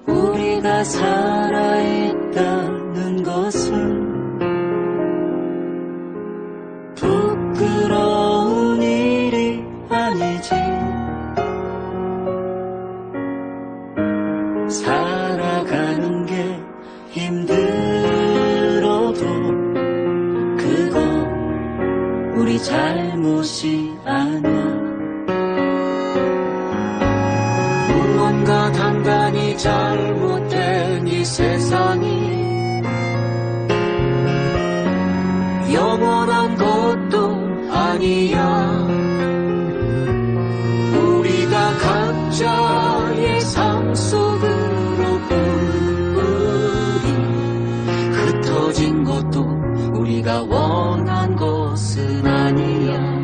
우리가 살아있다는 것은 부끄러운 일이 아니지. 살아가는 게 힘들어도 그건 우리 잘못이 아니야. 무언가 단단히 잘못된 이 세상이 영원한 것도 아니야. 우리가 각자의 삶 속으로 뿔뿔이 흩어진 것도 우리가 원한 것은 아니야.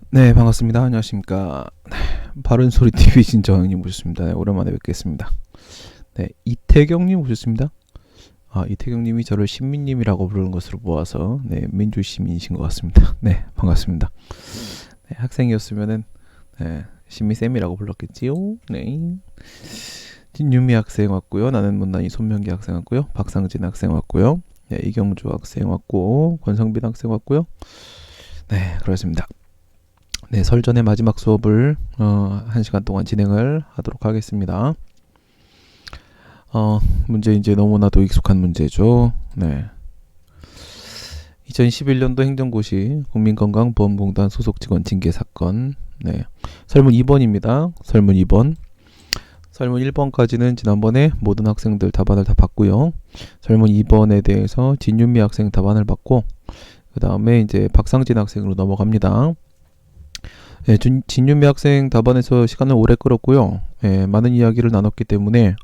네, 반갑습니다. 안녕하십니까. 네, 바른소리 TV 진정님 모셨습니다. 네, 오랜만에 뵙겠습니다. 네, 이태경님 모셨습니다. 이태경님이 저를 신민님이라고 부르는 것으로 보아서 네, 민주시민이신 것 같습니다. 네, 반갑습니다. 네, 학생이었으면은 네, 신미쌤이라고 불렀겠지요. 네. 진유미 학생 왔고요. 나는 못난이 손명기 학생 왔고요. 박상진 학생 왔고요. 네, 이경주 학생 왔고 권성빈 학생 왔고요. 네, 그렇습니다. 네, 설 전에 마지막 수업을 1시간 동안 진행을 하도록 하겠습니다. 문제 이제 너무나도 익숙한 문제죠. 네. 2011년도 행정고시 국민건강보험공단 소속 직원 징계 사건. 네. 설문 2번입니다. 설문 2번. 설문 1번까지는 지난번에 모든 학생들 답안을 다 봤고요. 설문 2번에 대해서 진윤미 학생 답안을 받고 그 다음에 이제 박상진 학생으로 넘어갑니다. 네, 진윤미 학생 답안에서 시간을 오래 끌었고요. 네, 많은 이야기를 나눴기 때문에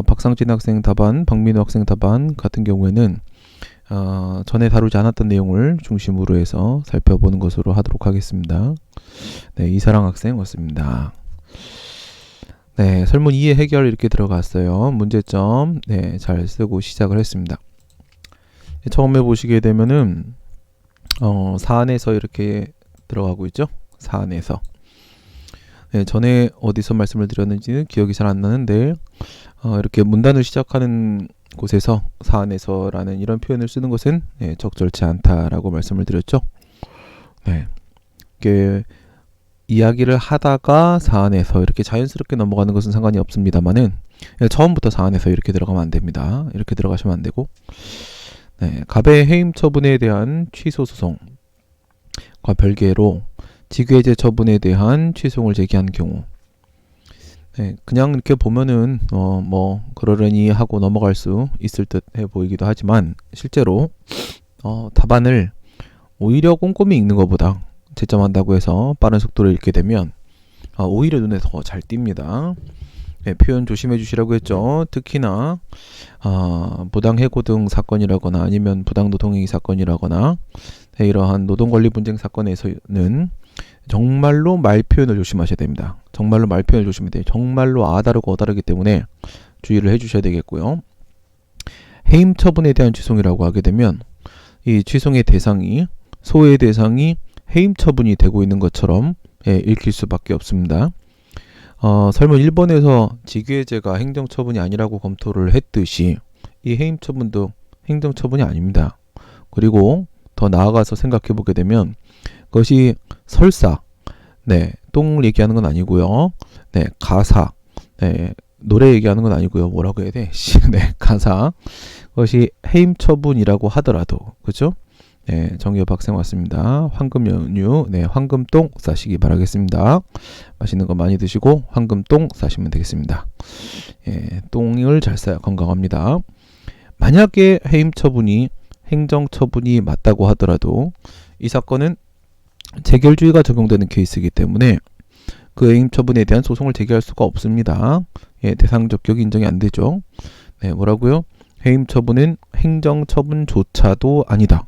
박상진 학생 답안, 박민우 학생 답안 같은 경우에는 전에 다루지 않았던 내용을 중심으로 해서 살펴보는 것으로 하도록 하겠습니다. 네, 이사랑 학생 왔습니다. 네, 설문 2의 해결 이렇게 들어갔어요. 문제점 네, 잘 쓰고 시작을 했습니다. 처음에 보시게 되면은 사안에서 이렇게 들어가고 있죠. 사안에서. 네, 전에 어디서 말씀을 드렸는지는 기억이 잘 안 나는데 이렇게 문단을 시작하는 곳에서 사안에서라는 이런 표현을 쓰는 것은 네, 적절치 않다라고 말씀을 드렸죠. 네, 이렇게 이야기를 하다가 사안에서 이렇게 자연스럽게 넘어가는 것은 상관이 없습니다만은 처음부터 사안에서 이렇게 들어가면 안 됩니다. 이렇게 들어가시면 안 되고 네, 갑의 해임 처분에 대한 취소 소송과 별개로 직위해제 처분에 대한 취소를 제기한 경우 네, 그냥 이렇게 보면은 뭐 그러려니 하고 넘어갈 수 있을 듯 해 보이기도 하지만 실제로 답안을 오히려 꼼꼼히 읽는 것보다 채점한다고 해서 빠른 속도로 읽게 되면 오히려 눈에 더 잘 띕니다. 네, 표현 조심해 주시라고 했죠. 특히나 부당해고 등 사건이라거나 아니면 부당노동행위 사건이라거나 네, 이러한 노동권리 분쟁 사건에서는 정말로 말 표현을 조심하셔야 됩니다. 정말로 말 표현을 조심해야 돼요. 정말로 아다르고 어다르기 때문에 주의를 해주셔야 되겠고요. 해임 처분에 대한 취소이라고 하게 되면 이 취소의 대상이 소의 대상이 해임 처분이 되고 있는 것처럼 읽힐 수밖에 없습니다. 설문 1번에서 직위해제가 행정처분이 아니라고 검토를 했듯이 이 해임 처분도 행정처분이 아닙니다. 그리고 더 나아가서 생각해 보게 되면 그것이 설사, 네, 똥을 얘기하는 건 아니고요. 네, 가사, 네, 노래 얘기하는 건 아니고요. 뭐라고 해야 돼? 네, 가사. 그것이 해임 처분이라고 하더라도, 그죠? 네, 정기업 학생 왔습니다. 황금 연유, 네, 황금똥 싸시기 바라겠습니다. 맛있는 거 많이 드시고 황금똥 싸시면 되겠습니다. 예, 똥을 잘 싸야 건강합니다. 만약에 해임 처분이 행정 처분이 맞다고 하더라도 이 사건은 재결주의가 적용되는 케이스이기 때문에 그 해임 처분에 대한 소송을 제기할 수가 없습니다. 예, 대상 적격이 인정이 안 되죠. 네, 뭐라고요? 해임 처분은 행정 처분조차도 아니다.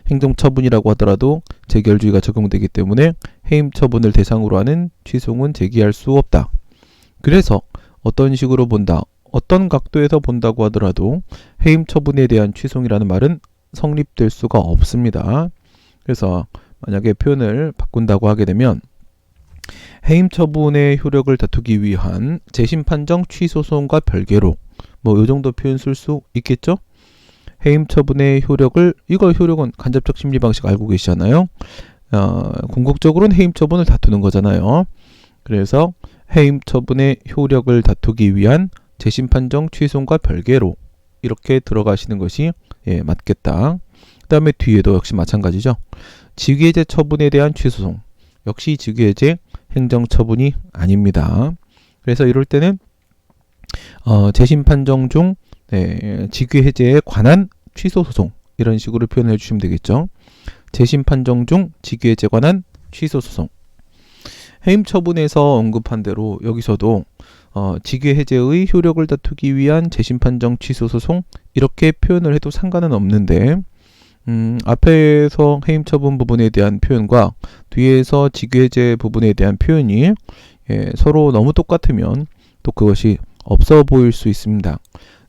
행정 처분이라고 하더라도 재결주의가 적용되기 때문에 해임 처분을 대상으로 하는 취소는 제기할 수 없다. 그래서 어떤 식으로 본다, 어떤 각도에서 본다고 하더라도 해임 처분에 대한 취소이라는 말은 성립될 수가 없습니다. 그래서 만약에 표현을 바꾼다고 하게 되면 해임 처분의 효력을 다투기 위한 재심 판정 취소 소송과 별개로 뭐 이 정도 표현 쓸 수 있겠죠? 해임 처분의 효력을, 이거 효력은 간접적 심리 방식 알고 계시잖아요. 궁극적으로는 해임 처분을 다투는 거잖아요. 그래서 해임 처분의 효력을 다투기 위한 재심 판정 취소과 별개로 이렇게 들어가시는 것이 맞겠다. 그 다음에 뒤에도 역시 마찬가지죠. 직위해제 처분에 대한 취소송 역시 직위해제 행정처분이 아닙니다. 그래서 이럴 때는 재심 판정 중 직위해제에 관한 취소소송 이런 식으로 표현해 주시면 되겠죠. 재심 판정 중 직위해제에 관한 취소소송. 해임 처분에서 언급한 대로 여기서도 직위해제의 효력을 다투기 위한 재심 판정 취소소송 이렇게 표현을 해도 상관은 없는데 앞에서 해임 처분 부분에 대한 표현과 뒤에서 직위해제 부분에 대한 표현이 서로 너무 똑같으면 또 그것이 없어 보일 수 있습니다.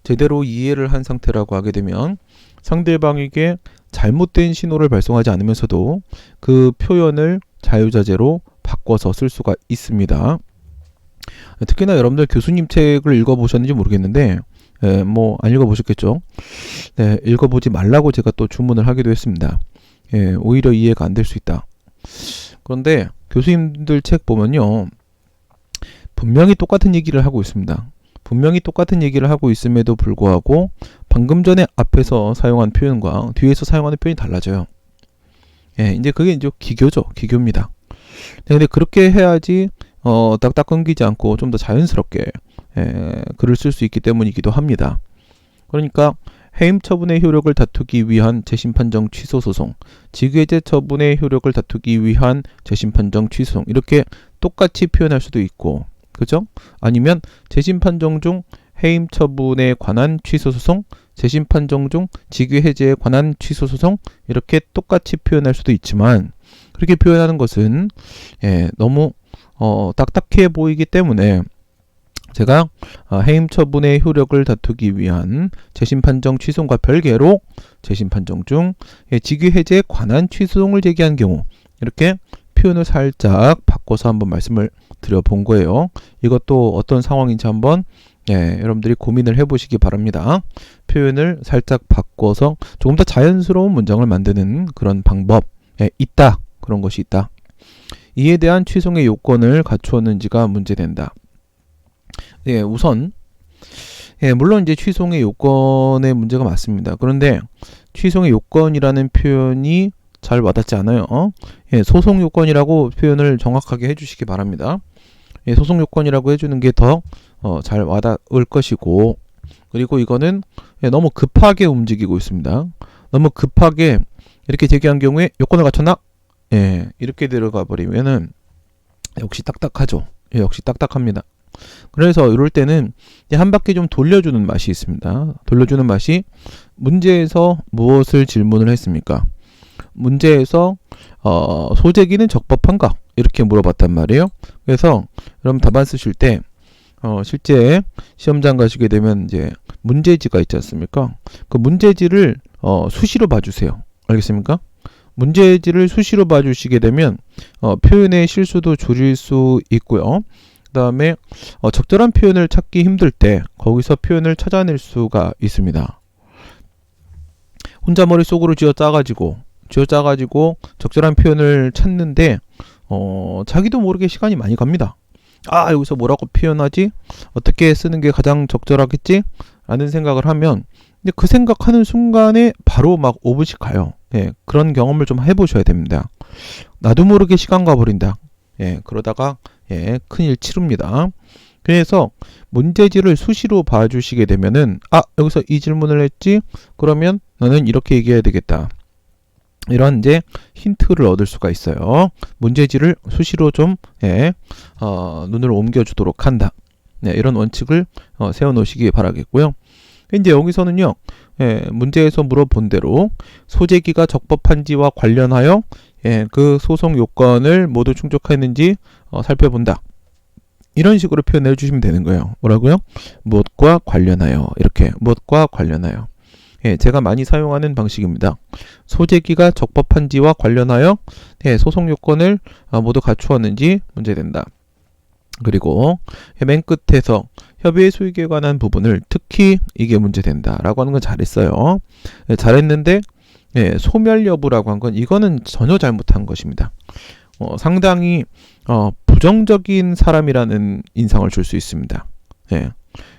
제대로 이해를 한 상태라고 하게 되면 상대방에게 잘못된 신호를 발송하지 않으면서도 그 표현을 자유자재로 바꿔서 쓸 수가 있습니다. 특히나 여러분들 교수님 책을 읽어보셨는지 모르겠는데 뭐 안 읽어보셨겠죠. 읽어보지 말라고 제가 또 주문을 하기도 했습니다. 오히려 이해가 안 될 수 있다. 그런데 교수님들 책 보면요, 분명히 똑같은 얘기를 하고 있습니다. 분명히 똑같은 얘기를 하고 있음에도 불구하고 방금 전에 앞에서 사용한 표현과 뒤에서 사용하는 표현이 달라져요. 이제 그게 이제 기교죠. 기교입니다. 근데 그렇게 해야지 딱딱 끊기지 않고 좀 더 자연스럽게 글을 쓸 수 있기 때문이기도 합니다. 그러니까 해임 처분의 효력을 다투기 위한 재심 판정 취소 소송, 직위해제 처분의 효력을 다투기 위한 재심 판정 취소 소송, 이렇게 똑같이 표현할 수도 있고, 그죠? 아니면 재심 판정 중 해임 처분에 관한 취소 소송, 재심 판정 중 직위해제에 관한 취소 소송, 이렇게 똑같이 표현할 수도 있지만 그렇게 표현하는 것은 너무 딱딱해 보이기 때문에 제가 해임 처분의 효력을 다투기 위한 재심 판정 취소과 별개로 재심 판정 중 직위해제에 관한 취소를 제기한 경우, 이렇게 표현을 살짝 바꿔서 한번 말씀을 드려본 거예요. 이것도 어떤 상황인지 한번 여러분들이 고민을 해보시기 바랍니다. 표현을 살짝 바꿔서 조금 더 자연스러운 문장을 만드는 그런 방법 있다. 그런 것이 있다. 이에 대한 취소의 요건을 갖추었는지가 문제된다. 우선 물론 이제 취소의 요건의 문제가 맞습니다. 그런데 취소의 요건이라는 표현이 잘 와닿지 않아요. 소송 요건이라고 표현을 정확하게 해주시기 바랍니다. 소송 요건이라고 해주는 게 더 잘 와닿을 것이고, 그리고 이거는 너무 급하게 움직이고 있습니다. 너무 급하게 이렇게 제기한 경우에 요건을 갖췄나? 이렇게 들어가 버리면은 역시 딱딱하죠. 역시 딱딱합니다. 그래서 이럴 때는 한 바퀴 좀 돌려주는 맛이 있습니다. 돌려주는 맛이, 문제에서 무엇을 질문을 했습니까? 문제에서 소재기는 적법한가? 이렇게 물어봤단 말이에요. 그래서 여러분 답안 쓰실 때 실제 시험장 가시게 되면 이제 문제지가 있지 않습니까? 그 문제지를 수시로 봐주세요. 알겠습니까? 문제지를 수시로 봐주시게 되면 표현의 실수도 줄일 수 있고요. 그 다음에 적절한 표현을 찾기 힘들 때 거기서 표현을 찾아낼 수가 있습니다. 혼자 머릿속으로 쥐어짜가지고 적절한 표현을 찾는데 자기도 모르게 시간이 많이 갑니다. 여기서 뭐라고 표현하지? 어떻게 쓰는 게 가장 적절하겠지? 라는 생각을 하면 그 생각하는 순간에 바로 막 5분씩 가요. 그런 경험을 좀 해보셔야 됩니다. 나도 모르게 시간 가버린다. 그러다가 큰일 치릅니다. 그래서 문제지를 수시로 봐주시게 되면은 여기서 이 질문을 했지? 그러면 너는 이렇게 얘기해야 되겠다. 이런 이제 힌트를 얻을 수가 있어요. 문제지를 수시로 좀 눈을 옮겨주도록 한다. 이런 원칙을 세워 놓으시기 바라겠고요. 이제 여기서는요, 문제에서 물어본 대로 소재기가 적법한지와 관련하여 그 소송 요건을 모두 충족했는지 살펴본다. 이런 식으로 표현해 주시면 되는 거예요. 뭐라고요? 무엇과 관련하여. 이렇게 무엇과 관련하여. 제가 많이 사용하는 방식입니다. 소재기가 적법한지와 관련하여 소송 요건을 모두 갖추었는지 문제된다. 그리고 맨 끝에서 협의의 수익에 관한 부분을 특히 이게 문제된다 라고 하는 건 잘했어요. 잘했는데 소멸 여부라고 한 건 이거는 전혀 잘못한 것입니다. 상당히 부정적인 사람이라는 인상을 줄 수 있습니다.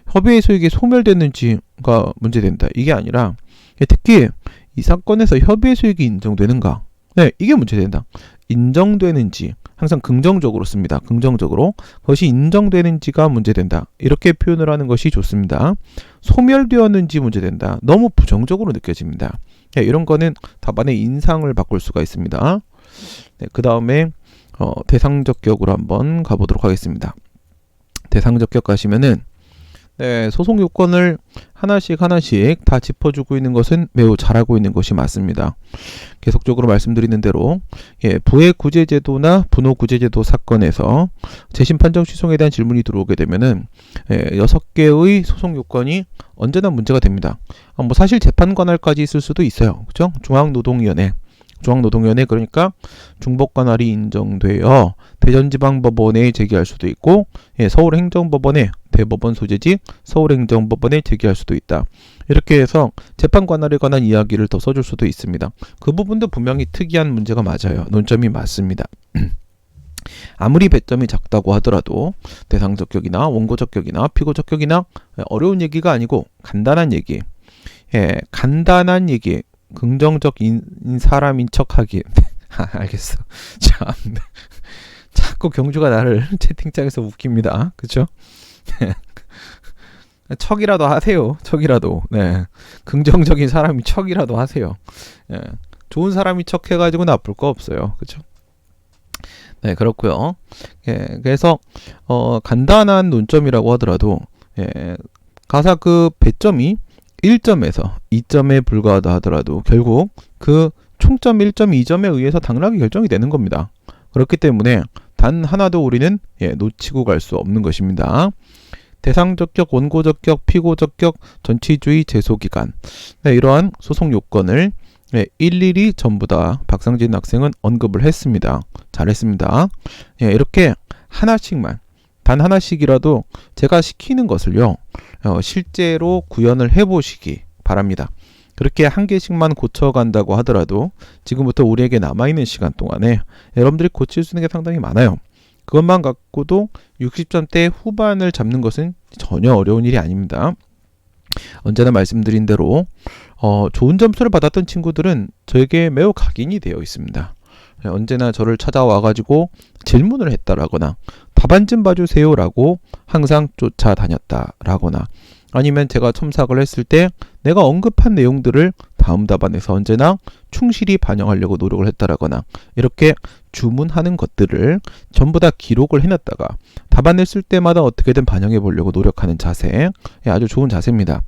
협의의 수익이 소멸됐는지가 문제된다. 이게 아니라 특히 이 사건에서 협의의 수익이 인정되는가? 이게 문제된다. 인정되는지 항상 긍정적으로 씁니다. 긍정적으로. 그것이 인정되는지가 문제된다. 이렇게 표현을 하는 것이 좋습니다. 소멸되었는지 문제된다. 너무 부정적으로 느껴집니다. 이런 거는 답안의 인상을 바꿀 수가 있습니다. 그 다음에 대상적 격으로 한번 가보도록 하겠습니다. 대상적 격 가시면은 소송 요건을 하나씩 다 짚어주고 있는 것은 매우 잘하고 있는 것이 맞습니다. 계속적으로 말씀드리는 대로 부의구제제도나 분호구제제도 사건에서 재심판정 취소에 대한 질문이 들어오게 되면은 6개의 소송 요건이 언제나 문제가 됩니다. 뭐 사실 재판관할까지 있을 수도 있어요. 그렇죠? 중앙노동위원회 그러니까 중복관할이 인정되어 대전지방법원에 제기할 수도 있고 서울행정법원에 대법원 소재지 서울행정법원에 제기할 수도 있다. 이렇게 해서 재판관할에 관한 이야기를 더 써줄 수도 있습니다. 그 부분도 분명히 특이한 문제가 맞아요. 논점이 맞습니다. 아무리 배점이 작다고 하더라도 대상적격이나 원고적격이나 피고적격이나 어려운 얘기가 아니고 간단한 얘기, 간단한 얘기, 긍정적인 사람인 척하기. 알겠어. 참, 자꾸 경주가 나를 채팅창에서 웃깁니다. 그쵸? 척이라도 하세요. 척이라도. 네. 긍정적인 사람이 척이라도 하세요. 좋은 사람이 척 해가지고 나쁠 거 없어요. 그쵸? 네, 그렇고요. 그래서 간단한 논점이라고 하더라도 가사 그 배점이 1점에서 2점에 불과하다 하더라도 결국 그 총점 1점, 2점에 의해서 당락이 결정이 되는 겁니다. 그렇기 때문에 단 하나도 우리는 놓치고 갈 수 없는 것입니다. 대상적격, 원고적격, 피고적격, 전치주의, 제소기간. 이러한 소송 요건을 일일이 전부 다 박상진 학생은 언급을 했습니다. 잘했습니다. 이렇게 하나씩만, 단 하나씩이라도 제가 시키는 것을요, 실제로 구현을 해보시기 바랍니다. 그렇게 한 개씩만 고쳐간다고 하더라도 지금부터 우리에게 남아있는 시간 동안에 여러분들이 고칠 수 있는 게 상당히 많아요. 그것만 갖고도 60점대 후반을 잡는 것은 전혀 어려운 일이 아닙니다. 언제나 말씀드린 대로 좋은 점수를 받았던 친구들은 저에게 매우 각인이 되어 있습니다. 언제나 저를 찾아와가지고 질문을 했다라거나 답안 좀 봐주세요라고 항상 쫓아다녔다라거나 아니면 제가 첨삭을 했을 때 내가 언급한 내용들을 다음 답안에서 언제나 충실히 반영하려고 노력을 했다라거나 이렇게 주문하는 것들을 전부 다 기록을 해놨다가 답안을 쓸 때마다 어떻게든 반영해 보려고 노력하는 자세, 아주 좋은 자세입니다.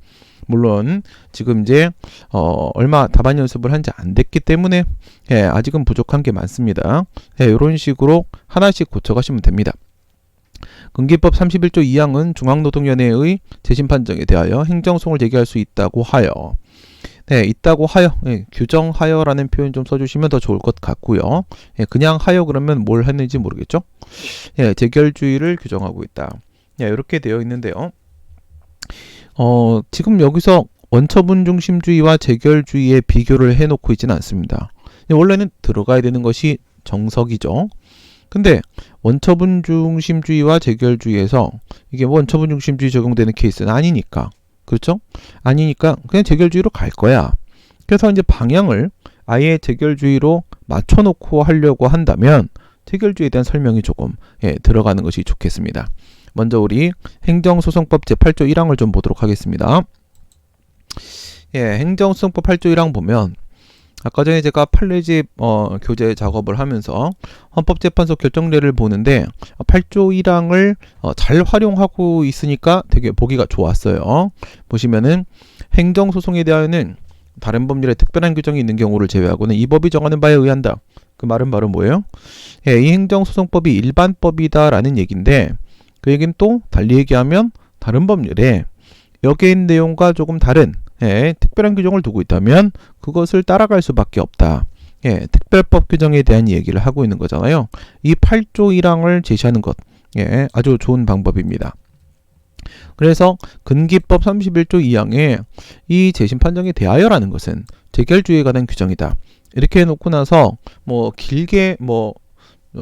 물론 지금 이제 얼마 답안 연습을 한 지 안 됐기 때문에 아직은 부족한 게 많습니다. 이런 식으로 하나씩 고쳐가시면 됩니다. 근기법 31조 2항은 중앙노동위원회의 재심 판정에 대하여 행정소송을 제기할 수 있다고 하여 있다고 하여 규정하여라는 표현 좀 써주시면 더 좋을 것 같고요. 그냥 하여 그러면 뭘 했는지 모르겠죠. 재결주의를 규정하고 있다. 이렇게 되어 있는데요. 지금 여기서 원처분 중심주의와 재결주의의 비교를 해놓고 있지는 않습니다. 원래는 들어가야 되는 것이 정석이죠. 근데 원처분 중심주의와 재결주의에서 이게 원처분 중심주의 적용되는 케이스는 아니니까, 그렇죠? 아니니까 그냥 재결주의로 갈 거야. 그래서 이제 방향을 아예 재결주의로 맞춰놓고 하려고 한다면 재결주의에 대한 설명이 조금 들어가는 것이 좋겠습니다. 먼저 우리 행정소송법 제8조 1항을 좀 보도록 하겠습니다. 행정소송법 8조 1항 보면 아까 전에 제가 판례집 교재 작업을 하면서 헌법재판소 결정례를 보는데 8조 1항을 잘 활용하고 있으니까 되게 보기가 좋았어요. 보시면은 행정소송에 대하여는 다른 법률에 특별한 규정이 있는 경우를 제외하고는 이 법이 정하는 바에 의한다. 그 말은 바로 뭐예요? 이 행정소송법이 일반법이다라는 얘기인데 그 얘기는 또 달리 얘기하면 다른 법률에 여기에 있는 내용과 조금 다른 특별한 규정을 두고 있다면 그것을 따라갈 수밖에 없다. 특별법 규정에 대한 얘기를 하고 있는 거잖아요. 이 8조 1항을 제시하는 것 아주 좋은 방법입니다. 그래서 근기법 31조 2항에 이 재심 판정에 대하여라는 것은 재결주의에 관한 규정이다. 이렇게 해놓고 나서 뭐 길게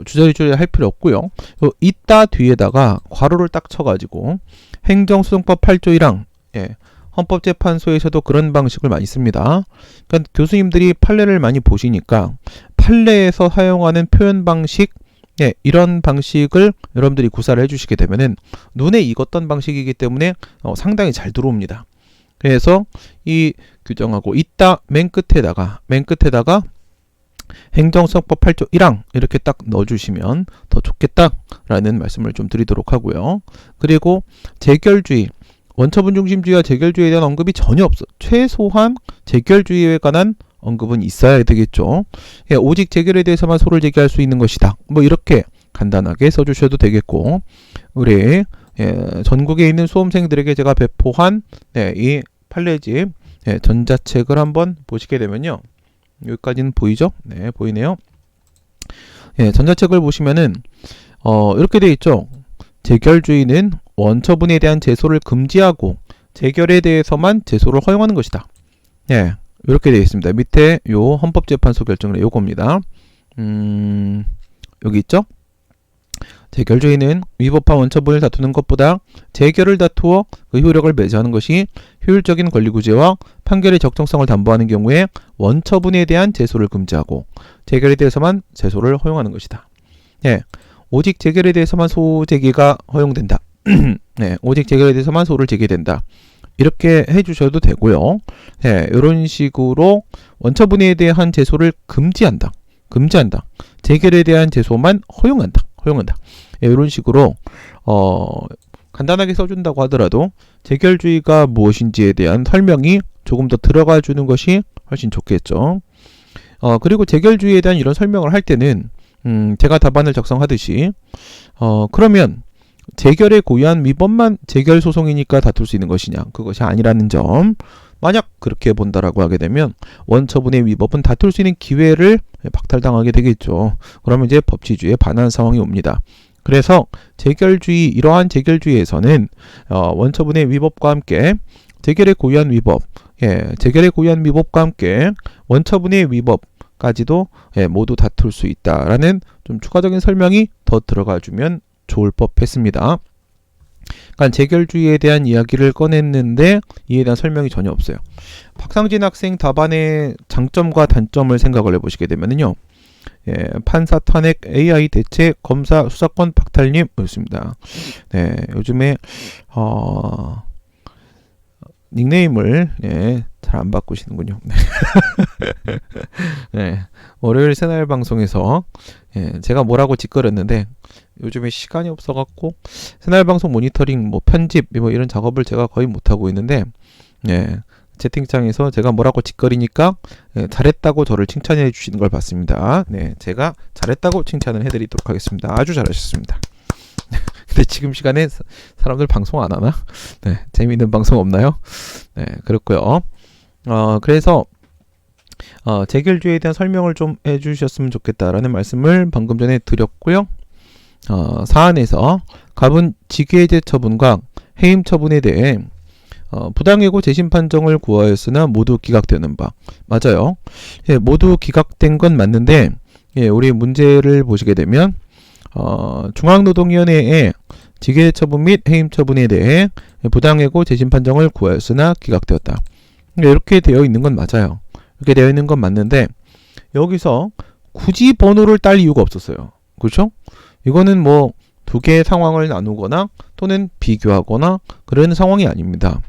주저리주저리 할 필요 없고요. 이따 뒤에다가 괄호를 딱 쳐가지고 행정소송법 8조 1항 헌법재판소에서도 그런 방식을 많이 씁니다. 그러니까 교수님들이 판례를 많이 보시니까 판례에서 사용하는 표현 방식 이런 방식을 여러분들이 구사를 해주시게 되면은 눈에 익었던 방식이기 때문에 상당히 잘 들어옵니다. 그래서 이 규정하고 이따 맨 끝에다가 행정소송법 8조 1항 이렇게 딱 넣어주시면 더 좋겠다라는 말씀을 좀 드리도록 하고요. 그리고 재결주의 원처분 중심주의와 재결주의에 대한 언급이 전혀 없어. 최소한 재결주의에 관한 언급은 있어야 되겠죠. 예, 오직 재결에 대해서만 소를 제기할 수 있는 것이다. 뭐 이렇게 간단하게 써주셔도 되겠고, 우리 전국에 있는 수험생들에게 제가 배포한 이 판례집 전자책을 한번 보시게 되면요. 여기까지는 보이죠? 네, 보이네요. 전자책을 보시면은 이렇게 되어 있죠. 재결주의는 원처분에 대한 제소를 금지하고 재결에 대해서만 제소를 허용하는 것이다. 이렇게 되어 있습니다. 밑에 요 헌법재판소 결정을 요겁니다. 여기 있죠? 재결주의는 위법한 원처분을 다투는 것보다 재결을 다투어 그 효력을 배제하는 것이 효율적인 권리구제와 판결의 적정성을 담보하는 경우에 원처분에 대한 제소를 금지하고 재결에 대해서만 제소를 허용하는 것이다. 오직 재결에 대해서만 소 제기가 허용된다. 오직 재결에 대해서만 소를 제기된다. 이렇게 해주셔도 되고요. 이런 식으로 원처분에 대한 제소를 금지한다. 재결에 대한 제소만 허용한다. 이런 식으로 간단하게 써준다고 하더라도 재결주의가 무엇인지에 대한 설명이 조금 더 들어가 주는 것이 훨씬 좋겠죠. 그리고 재결주의에 대한 이런 설명을 할 때는 제가 답안을 작성하듯이 그러면 재결에 고유한 위법만 재결 소송이니까 다툴 수 있는 것이냐, 그것이 아니라는 점. 만약 그렇게 본다라고 하게 되면 원처분의 위법은 다툴 수 있는 기회를 박탈당하게 되겠죠. 그러면 이제 법치주의에 반하는 상황이 옵니다. 그래서 재결주의, 이러한 재결주의에서는 원처분의 위법과 함께 재결에 고유한 위법, 재결에 고유한 위법과 함께 원처분의 위법까지도 모두 다툴 수 있다라는 좀 추가적인 설명이 더 들어가주면 좋을 법했습니다. 그러니까 재결주의에 대한 이야기를 꺼냈는데 이에 대한 설명이 전혀 없어요. 박상진 학생 답안의 장점과 단점을 생각을 해보시게 되면요. 판사 탄핵 AI 대체 검사 수사권 박탈님 였습니다. 요즘에 닉네임을 잘 안 바꾸시는군요. 월요일 새날 방송에서 제가 뭐라고 짓거렸는데 요즘에 시간이 없어갖고 새날 방송 모니터링, 뭐 편집, 뭐 이런 작업을 제가 거의 못하고 있는데 채팅창에서 제가 뭐라고 짓거리니까 잘했다고 저를 칭찬해 주시는 걸 봤습니다. 제가 잘했다고 칭찬을 해드리도록 하겠습니다. 아주 잘하셨습니다. 근데 지금 시간에 사람들 방송 안 하나? 재미있는 방송 없나요? 그렇고요. 그래서 재결주의에 대한 설명을 좀 해주셨으면 좋겠다라는 말씀을 방금 전에 드렸고요. 사안에서 가분 직외제 처분과 해임 처분에 대해 부당해고 재심 판정을 구하였으나 모두 기각되는 바. 맞아요. 모두 기각된 건 맞는데 우리 문제를 보시게 되면 중앙노동위원회에 직외 처분 및 해임 처분에 대해 부당해고 재심 판정을 구하였으나 기각되었다. 이렇게 되어 있는 건 맞아요. 이렇게 되어 있는 건 맞는데 여기서 굳이 번호를 딸 이유가 없었어요. 그렇죠? 이거는 뭐 두 개의 상황을 나누거나 또는 비교하거나 그런 상황이 아닙니다.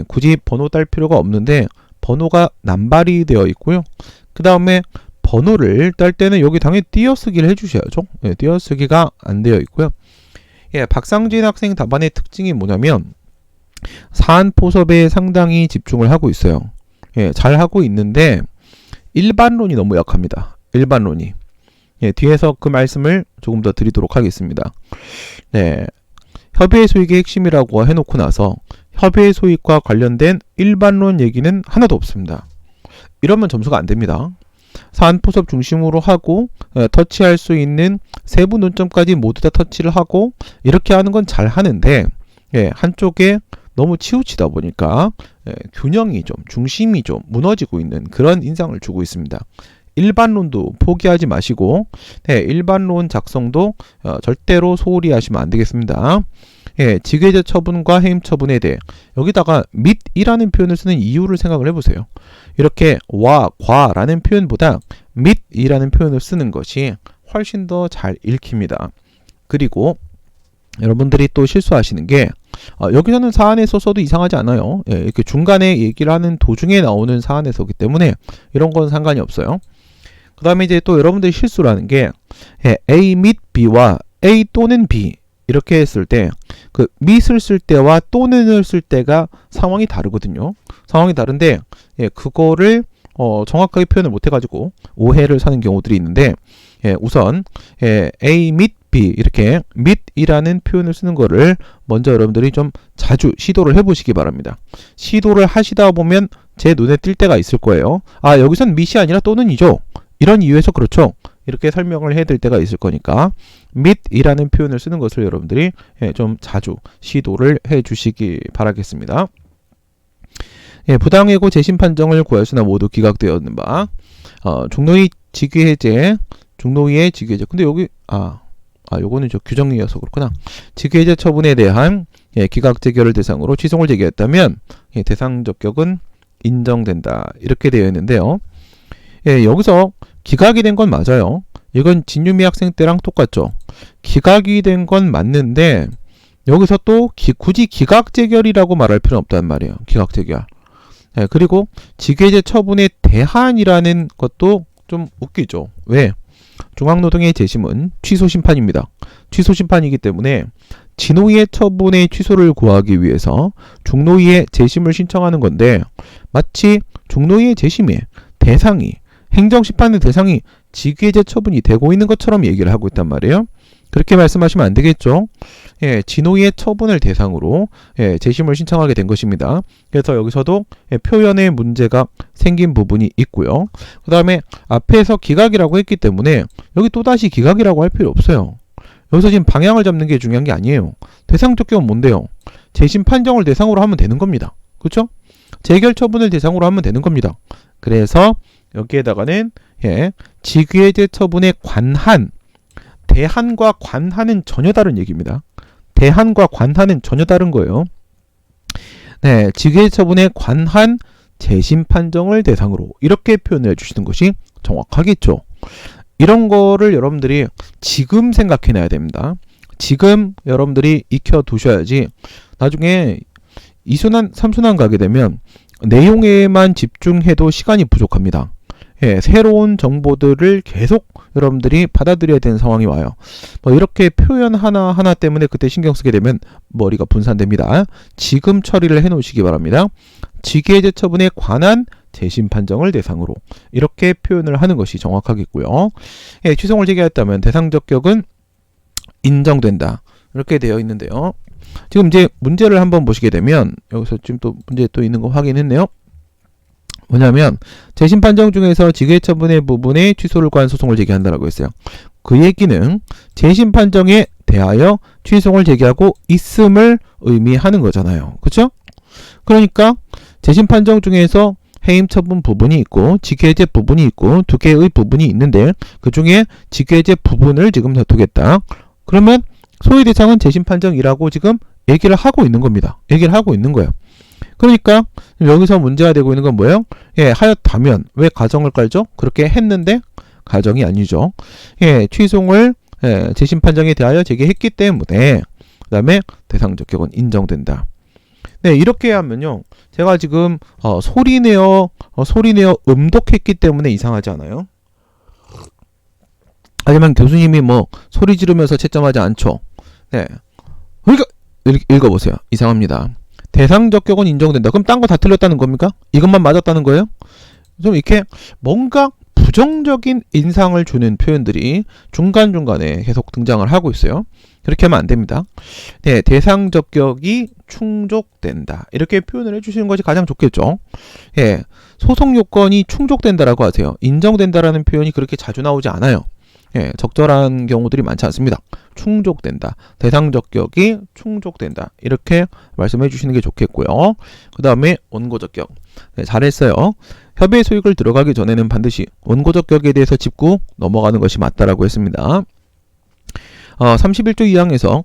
굳이 번호 딸 필요가 없는데 번호가 남발이 되어 있고요. 그 다음에 번호를 딸 때는 여기 당연히 띄어쓰기를 해주셔야죠. 띄어쓰기가 안 되어 있고요. 박상진 학생 답안의 특징이 뭐냐면 사안 포섭에 상당히 집중을 하고 있어요. 잘 하고 있는데 일반론이 너무 약합니다. 일반론이. 뒤에서 그 말씀을 조금 더 드리도록 하겠습니다. 협의의 소익의 핵심이라고 해놓고 나서 협의의 소익과 관련된 일반론 얘기는 하나도 없습니다. 이러면 점수가 안 됩니다. 사안 포섭 중심으로 하고 터치할 수 있는 세부 논점까지 모두 다 터치를 하고 이렇게 하는 건 잘 하는데 한쪽에 너무 치우치다 보니까 균형이 좀, 중심이 좀 무너지고 있는 그런 인상을 주고 있습니다. 일반론도 포기하지 마시고 일반론 작성도 절대로 소홀히 하시면 안 되겠습니다. 직외제 처분과 해임 처분에 대해 여기다가 및이라는 표현을 쓰는 이유를 생각을 해보세요. 이렇게 와, 과라는 표현보다 및이라는 표현을 쓰는 것이 훨씬 더 잘 읽힙니다. 그리고 여러분들이 또 실수하시는 게 여기서는 사안에서 써도 이상하지 않아요. 이렇게 중간에 얘기를 하는 도중에 나오는 사안에서기 때문에 이런 건 상관이 없어요. 그 다음에 이제 또 여러분들이 실수를 하는 게 A 및 B와 A 또는 B 이렇게 했을 때 그 mit을 쓸 때와 또는을 쓸 때가 상황이 다르거든요. 상황이 다른데 그거를 정확하게 표현을 못 해가지고 오해를 사는 경우들이 있는데 우선 A mit B 이렇게 mit이라는 표현을 쓰는 거를 먼저 여러분들이 좀 자주 시도를 해보시기 바랍니다. 시도를 하시다 보면 제 눈에 띌 때가 있을 거예요. 아, 여기선 mit이 아니라 또는이죠. 이런 이유에서 그렇죠. 이렇게 설명을 해드릴 때가 있을 거니까 mit이라는 표현을 쓰는 것을 여러분들이 좀 자주 시도를 해주시기 바라겠습니다. 부당해고 재심 판정을 구할 수나 모두 기각되어 있는 바 중노위 직위해제 중노위의 직위해제 근데 여기 요거는 저 규정이어서 그렇구나. 직위해제 처분에 대한 기각 재결을 대상으로 취소를 제기했다면 대상 적격은 인정된다 이렇게 되어 있는데요. 여기서 기각이 된 건 맞아요. 이건 진유미 학생 때랑 똑같죠. 기각이 된 건 맞는데 여기서 또 굳이 기각 재결이라고 말할 필요는 없단 말이에요. 기각 재결. 그리고 직위해제 처분에 대한이라는 것도 좀 웃기죠. 왜? 중앙노동의 재심은 취소 심판입니다. 취소 심판이기 때문에 진노위의 처분의 취소를 구하기 위해서 중노위의 재심을 신청하는 건데 마치 중노위의 재심의 대상이 행정심판의 대상이 직위해제 처분이 되고 있는 것처럼 얘기를 하고 있단 말이에요. 그렇게 말씀하시면 안 되겠죠. 진노위의 처분을 대상으로 재심을 신청하게 된 것입니다. 그래서 여기서도 표현에 문제가 생긴 부분이 있고요. 그 다음에 앞에서 기각이라고 했기 때문에 여기 또다시 기각이라고 할 필요 없어요. 여기서 지금 방향을 잡는 게 중요한 게 아니에요. 대상 적격은 뭔데요? 재심 판정을 대상으로 하면 되는 겁니다. 그렇죠? 재결 처분을 대상으로 하면 되는 겁니다. 그래서 여기에다가는 직위해제 처분에 관한 대한과 관한은 전혀 다른 얘기입니다. 대한과 관한은 전혀 다른 거예요. 직위해제 처분에 관한 재심 판정을 대상으로 이렇게 표현해 주시는 것이 정확하겠죠. 이런 거를 여러분들이 지금 생각해놔야 됩니다. 지금 여러분들이 익혀 두셔야지 나중에 2순환, 3순환 가게 되면 내용에만 집중해도 시간이 부족합니다. 새로운 정보들을 계속 여러분들이 받아들여야 되는 상황이 와요. 이렇게 표현 하나하나 때문에 그때 신경 쓰게 되면 머리가 분산됩니다. 지금 처리를 해 놓으시기 바랍니다. 직위해제 처분에 관한 재심 판정을 대상으로 이렇게 표현을 하는 것이 정확하겠고요. 취소를 제기했다면 대상 적격은 인정된다. 이렇게 되어 있는데요. 지금 이제 문제를 한번 보시게 되면 여기서 지금 또 문제 또 있는 거 확인했네요. 뭐냐면 재심 판정 중에서 직위해제 처분의 부분에 취소를 구한 소송을 제기한다라고 했어요. 그 얘기는 재심 판정에 대하여 취소를 제기하고 있음을 의미하는 거잖아요. 그렇죠? 그러니까 재심 판정 중에서 해임 처분 부분이 있고 직위해제 부분이 있고 두 개의 부분이 있는데 그 중에 직위해제 부분을 지금 다투겠다. 그러면 소위 대상은 재심 판정이라고 지금 얘기를 하고 있는 겁니다. 얘기를 하고 있는 거예요. 그러니까 여기서 문제가 되고 있는 건 뭐예요? 하였다면 왜 가정을 깔죠? 그렇게 했는데 가정이 아니죠. 취소를 재심 판정에 대하여 제기했기 때문에 그 다음에 대상 적격은 인정된다. 이렇게 하면요. 제가 지금 소리내어 음독했기 때문에 이상하지 않아요? 하지만 교수님이 소리 지르면서 채점하지 않죠. 그러니까 읽어보세요. 이상합니다. 대상 적격은 인정된다. 그럼 딴 거 다 틀렸다는 겁니까? 이것만 맞았다는 거예요? 좀 이렇게 뭔가 부정적인 인상을 주는 표현들이 중간중간에 계속 등장을 하고 있어요. 그렇게 하면 안 됩니다. 대상 적격이 충족된다. 이렇게 표현을 해주시는 것이 가장 좋겠죠. 소송 요건이 충족된다라고 하세요. 인정된다라는 표현이 그렇게 자주 나오지 않아요. 적절한 경우들이 많지 않습니다. 충족된다. 대상 적격이 충족된다. 이렇게 말씀해 주시는 게 좋겠고요. 그 다음에 원고 적격. 잘했어요. 협의의 소익을 들어가기 전에는 반드시 원고 적격에 대해서 짚고 넘어가는 것이 맞다라고 했습니다. 31조 2항에서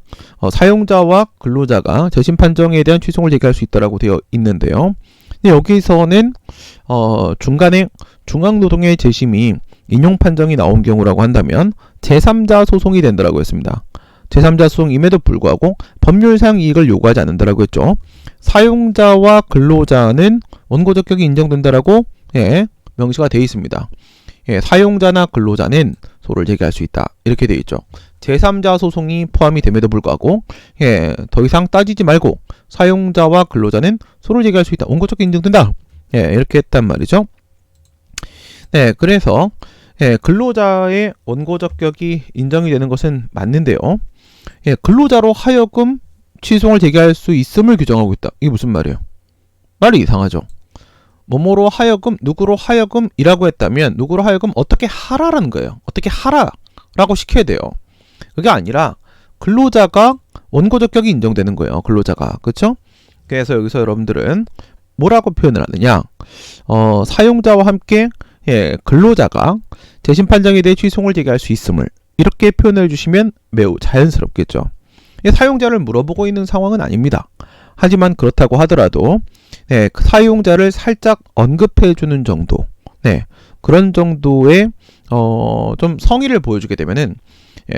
사용자와 근로자가 재심 판정에 대한 취소를 제기할 수 있다라고 되어 있는데요. 여기서는 중간에 중앙노동의 재심이 인용 판정이 나온 경우라고 한다면 제3자 소송이 된다라고 했습니다. 제3자 소송임에도 불구하고 법률상 이익을 요구하지 않는다라고 했죠. 사용자와 근로자는 원고 적격이 인정된다라고 명시가 되어 있습니다. 사용자나 근로자는 소를 제기할 수 있다. 이렇게 되어 있죠. 제3자 소송이 포함이 됨에도 불구하고 더 이상 따지지 말고 사용자와 근로자는 소를 제기할 수 있다. 원고적격 인정된다. 이렇게 했단 말이죠. 그래서 근로자의 원고적격이 인정이 되는 것은 맞는데요. 근로자로 하여금 취소를 제기할 수 있음을 규정하고 있다. 이게 무슨 말이에요? 말이 이상하죠. 뭐뭐로 하여금, 누구로 하여금이라고 했다면 누구로 하여금 어떻게 하라라는 거예요. 어떻게 하라라고 시켜야 돼요. 그게 아니라 근로자가 원고적격이 인정되는 거예요. 근로자가. 그렇죠? 그래서 여기서 여러분들은 뭐라고 표현을 하느냐? 사용자와 함께 근로자가 재심 판정에 대해 취소를 제기할 수 있음을 이렇게 표현해 주시면 매우 자연스럽겠죠. 사용자를 물어보고 있는 상황은 아닙니다. 하지만 그렇다고 하더라도 사용자를 살짝 언급해 주는 정도, 그런 정도의 좀 성의를 보여주게 되면은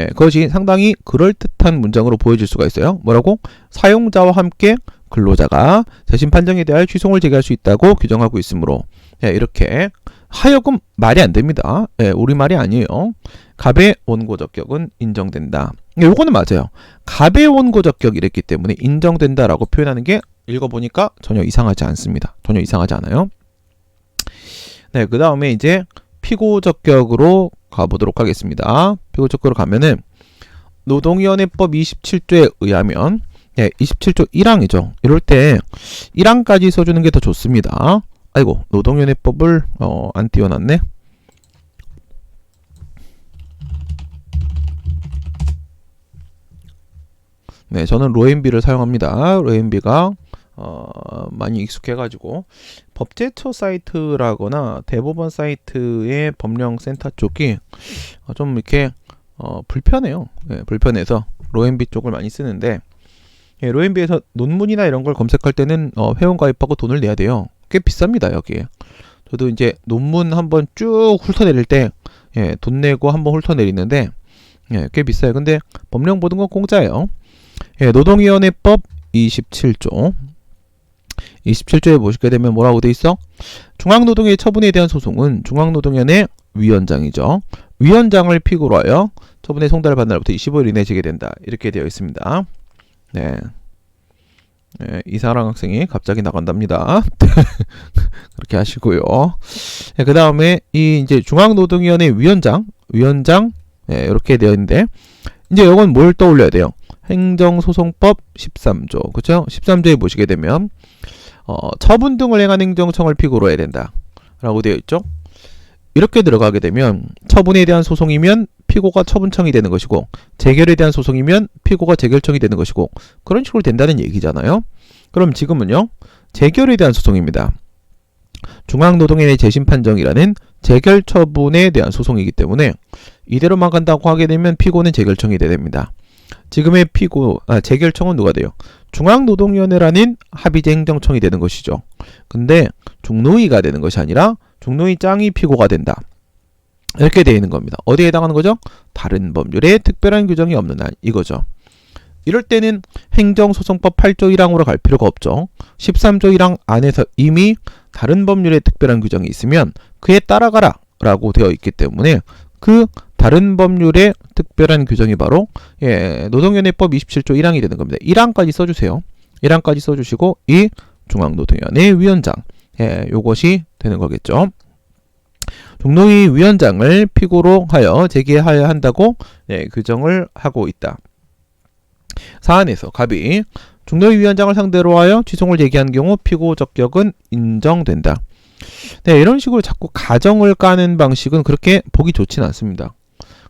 그것이 상당히 그럴듯한 문장으로 보여질 수가 있어요. 뭐라고? 사용자와 함께 근로자가 재심 판정에 대하여 취소를 제기할 수 있다고 규정하고 있으므로 이렇게 하여금 말이 안 됩니다. 우리말이 아니에요. 갑의 원고적격은 인정된다. 요거는 맞아요. 갑의 원고적격 이랬기 때문에 인정된다라고 표현하는 게 읽어보니까 전혀 이상하지 않습니다. 전혀 이상하지 않아요. 그 다음에 이제 피고적격으로 가보도록 하겠습니다. 피고적격으로 가면은 노동위원회법 27조에 의하면 27조 1항이죠. 이럴 때 1항까지 써주는 게 더 좋습니다. 아이고, 노동위원회법을 안 띄워놨네. 저는 로엔비를 사용합니다. 로엔비가 많이 익숙해가지고 법제처 사이트라거나 대법원 사이트의 법령센터 쪽이 좀 이렇게 불편해요. 불편해서 로엔비 쪽을 많이 쓰는데 로엔비에서 논문이나 이런 걸 검색할 때는 회원 가입하고 돈을 내야 돼요. 꽤 비쌉니다. 여기에. 저도 이제 논문 한번 쭉 훑어내릴 때 돈 내고 한번 훑어내리는데 꽤 비싸요. 근데 법령 보는 건 공짜예요. 노동위원회법 27조에 보시게 되면 뭐라고 돼 있어? 중앙노동위의 처분에 대한 소송은 중앙노동위원회 위원장이죠. 위원장을 피고로 하여 처분의 송달을 받는 날부터 25일 이내에 제기된다. 이렇게 되어 있습니다. 이사랑 학생이 갑자기 나간답니다. 그렇게 하시고요. 그 다음에 이 이제 중앙노동위원회 위원장 이렇게 되어 있는데 이제 이건 뭘 떠올려야 돼요? 행정소송법 13조, 그렇죠? 13조에 보시게 되면 처분 등을 행한 행정청을 피고로 해야 된다 라고 되어 있죠. 이렇게 들어가게 되면 처분에 대한 소송이면 피고가 처분청이 되는 것이고 재결에 대한 소송이면 피고가 재결청이 되는 것이고 그런 식으로 된다는 얘기잖아요. 그럼 지금은요, 재결에 대한 소송입니다. 중앙노동위원회 재심판정이라는 재결 처분에 대한 소송이기 때문에 이대로만 간다고 하게 되면 피고는 재결청이 됩니다. 지금의 재결청은 누가 돼요? 중앙노동위원회라는 합의제 행정청이 되는 것이죠. 근데 중노위가 되는 것이 아니라 중노위 짱이 피고가 된다. 이렇게 되어 있는 겁니다. 어디에 해당하는 거죠? 다른 법률에 특별한 규정이 없는 한 이거죠. 이럴 때는 행정소송법 8조 1항으로 갈 필요가 없죠. 13조 1항 안에서 이미 다른 법률에 특별한 규정이 있으면 그에 따라가라 라고 되어 있기 때문에 그 다른 법률의 특별한 규정이 바로 노동위원회법 27조 1항이 되는 겁니다. 1항까지 써주세요. 1항까지 써주시고 이 중앙노동위원회 위원장 요것이 되는 거겠죠. 중노위 위원장을 피고로 하여 제기하여야 한다고 규정을 하고 있다. 사안에서 갑이 중노위 위원장을 상대로 하여 취소를 제기한 경우 피고 적격은 인정된다. 이런 식으로 자꾸 가정을 까는 방식은 그렇게 보기 좋지는 않습니다.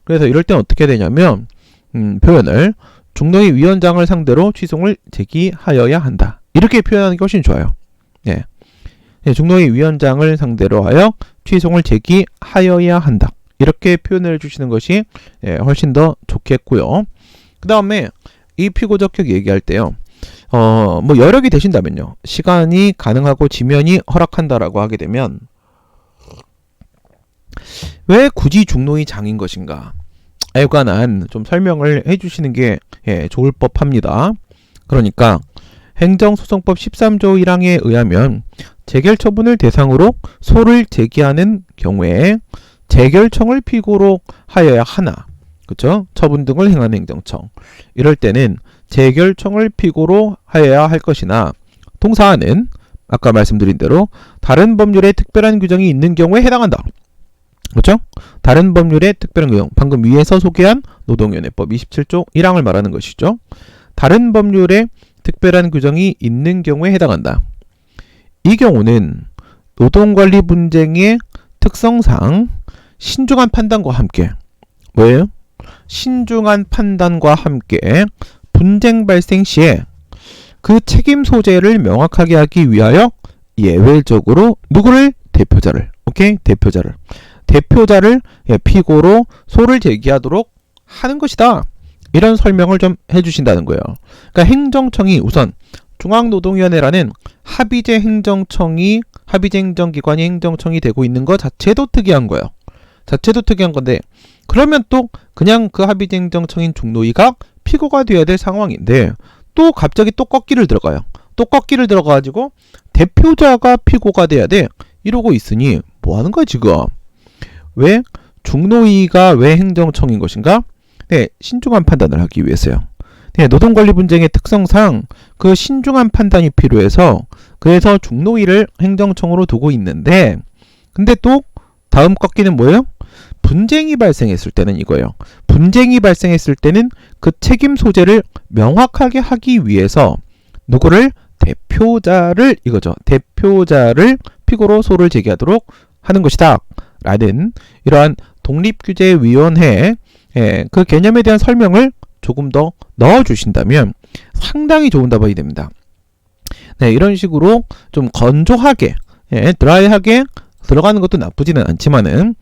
그래서 이럴 땐 어떻게 되냐면 표현을 중노위 위원장을 상대로 취소를 제기하여야 한다. 이렇게 표현하는 게 훨씬 좋아요. 중노위 위원장을 상대로 하여 취소를 제기하여야 한다. 이렇게 표현을 해주시는 것이 훨씬 더 좋겠고요. 그 다음에 이 피고적격 얘기할 때요. 뭐 여력이 되신다면요. 시간이 가능하고 지면이 허락한다라고 하게 되면 왜 굳이 중노위 장인 것인가? 에 관한 좀 설명을 해주시는 게 좋을 법합니다. 그러니까 행정소송법 13조 1항에 의하면 재결 처분을 대상으로 소를 제기하는 경우에 재결청을 피고로 하여야 하나? 그쵸? 처분 등을 행하는 행정청. 이럴 때는 재결청을 피고로 하여야 할 것이나 동사는 아까 말씀드린 대로 다른 법률에 특별한 규정이 있는 경우에 해당한다. 그렇죠? 다른 법률의 특별한 규정, 방금 위에서 소개한 노동위원회법 27조 1항을 말하는 것이죠. 다른 법률에 특별한 규정이 있는 경우에 해당한다. 이 경우는 노동관리 분쟁의 특성상 신중한 판단과 함께 뭐예요? 신중한 판단과 함께 분쟁 발생 시에 그 책임 소재를 명확하게 하기 위하여 예외적으로 누구를? 대표자를. 오케이? 대표자를 피고로 소를 제기하도록 하는 것이다. 이런 설명을 좀 해주신다는 거예요. 그러니까 행정청이 우선 중앙노동위원회라는 합의제 행정기관이 행정청이 되고 있는 것 자체도 특이한 거예요. 자체도 특이한 건데 그러면 또 그냥 그 합의제 행정청인 중노위가 피고가 되어야 될 상황인데 또 갑자기 또 꺾기를 들어가요. 또 꺾기를 들어가가지고 대표자가 피고가 돼야 돼. 이러고 있으니 뭐 하는 거야 지금? 왜? 중노위가 왜 행정청인 것인가? 네, 신중한 판단을 하기 위해서요. 네, 노동관리 분쟁의 특성상 그 신중한 판단이 필요해서 그래서 중노위를 행정청으로 두고 있는데 근데 또 다음 꺾기는 뭐예요? 분쟁이 발생했을 때는 이거예요. 분쟁이 발생했을 때는 그 책임 소재를 명확하게 하기 위해서 누구를? 대표자를 이거죠. 대표자를 피고로 소를 제기하도록 하는 것이다. 라는 이러한 독립규제위원회의 그 개념에 대한 설명을 조금 더 넣어주신다면 상당히 좋은 답안이 됩니다. 네, 이런 식으로 좀 건조하게, 드라이하게 들어가는 것도 나쁘지는 않지만은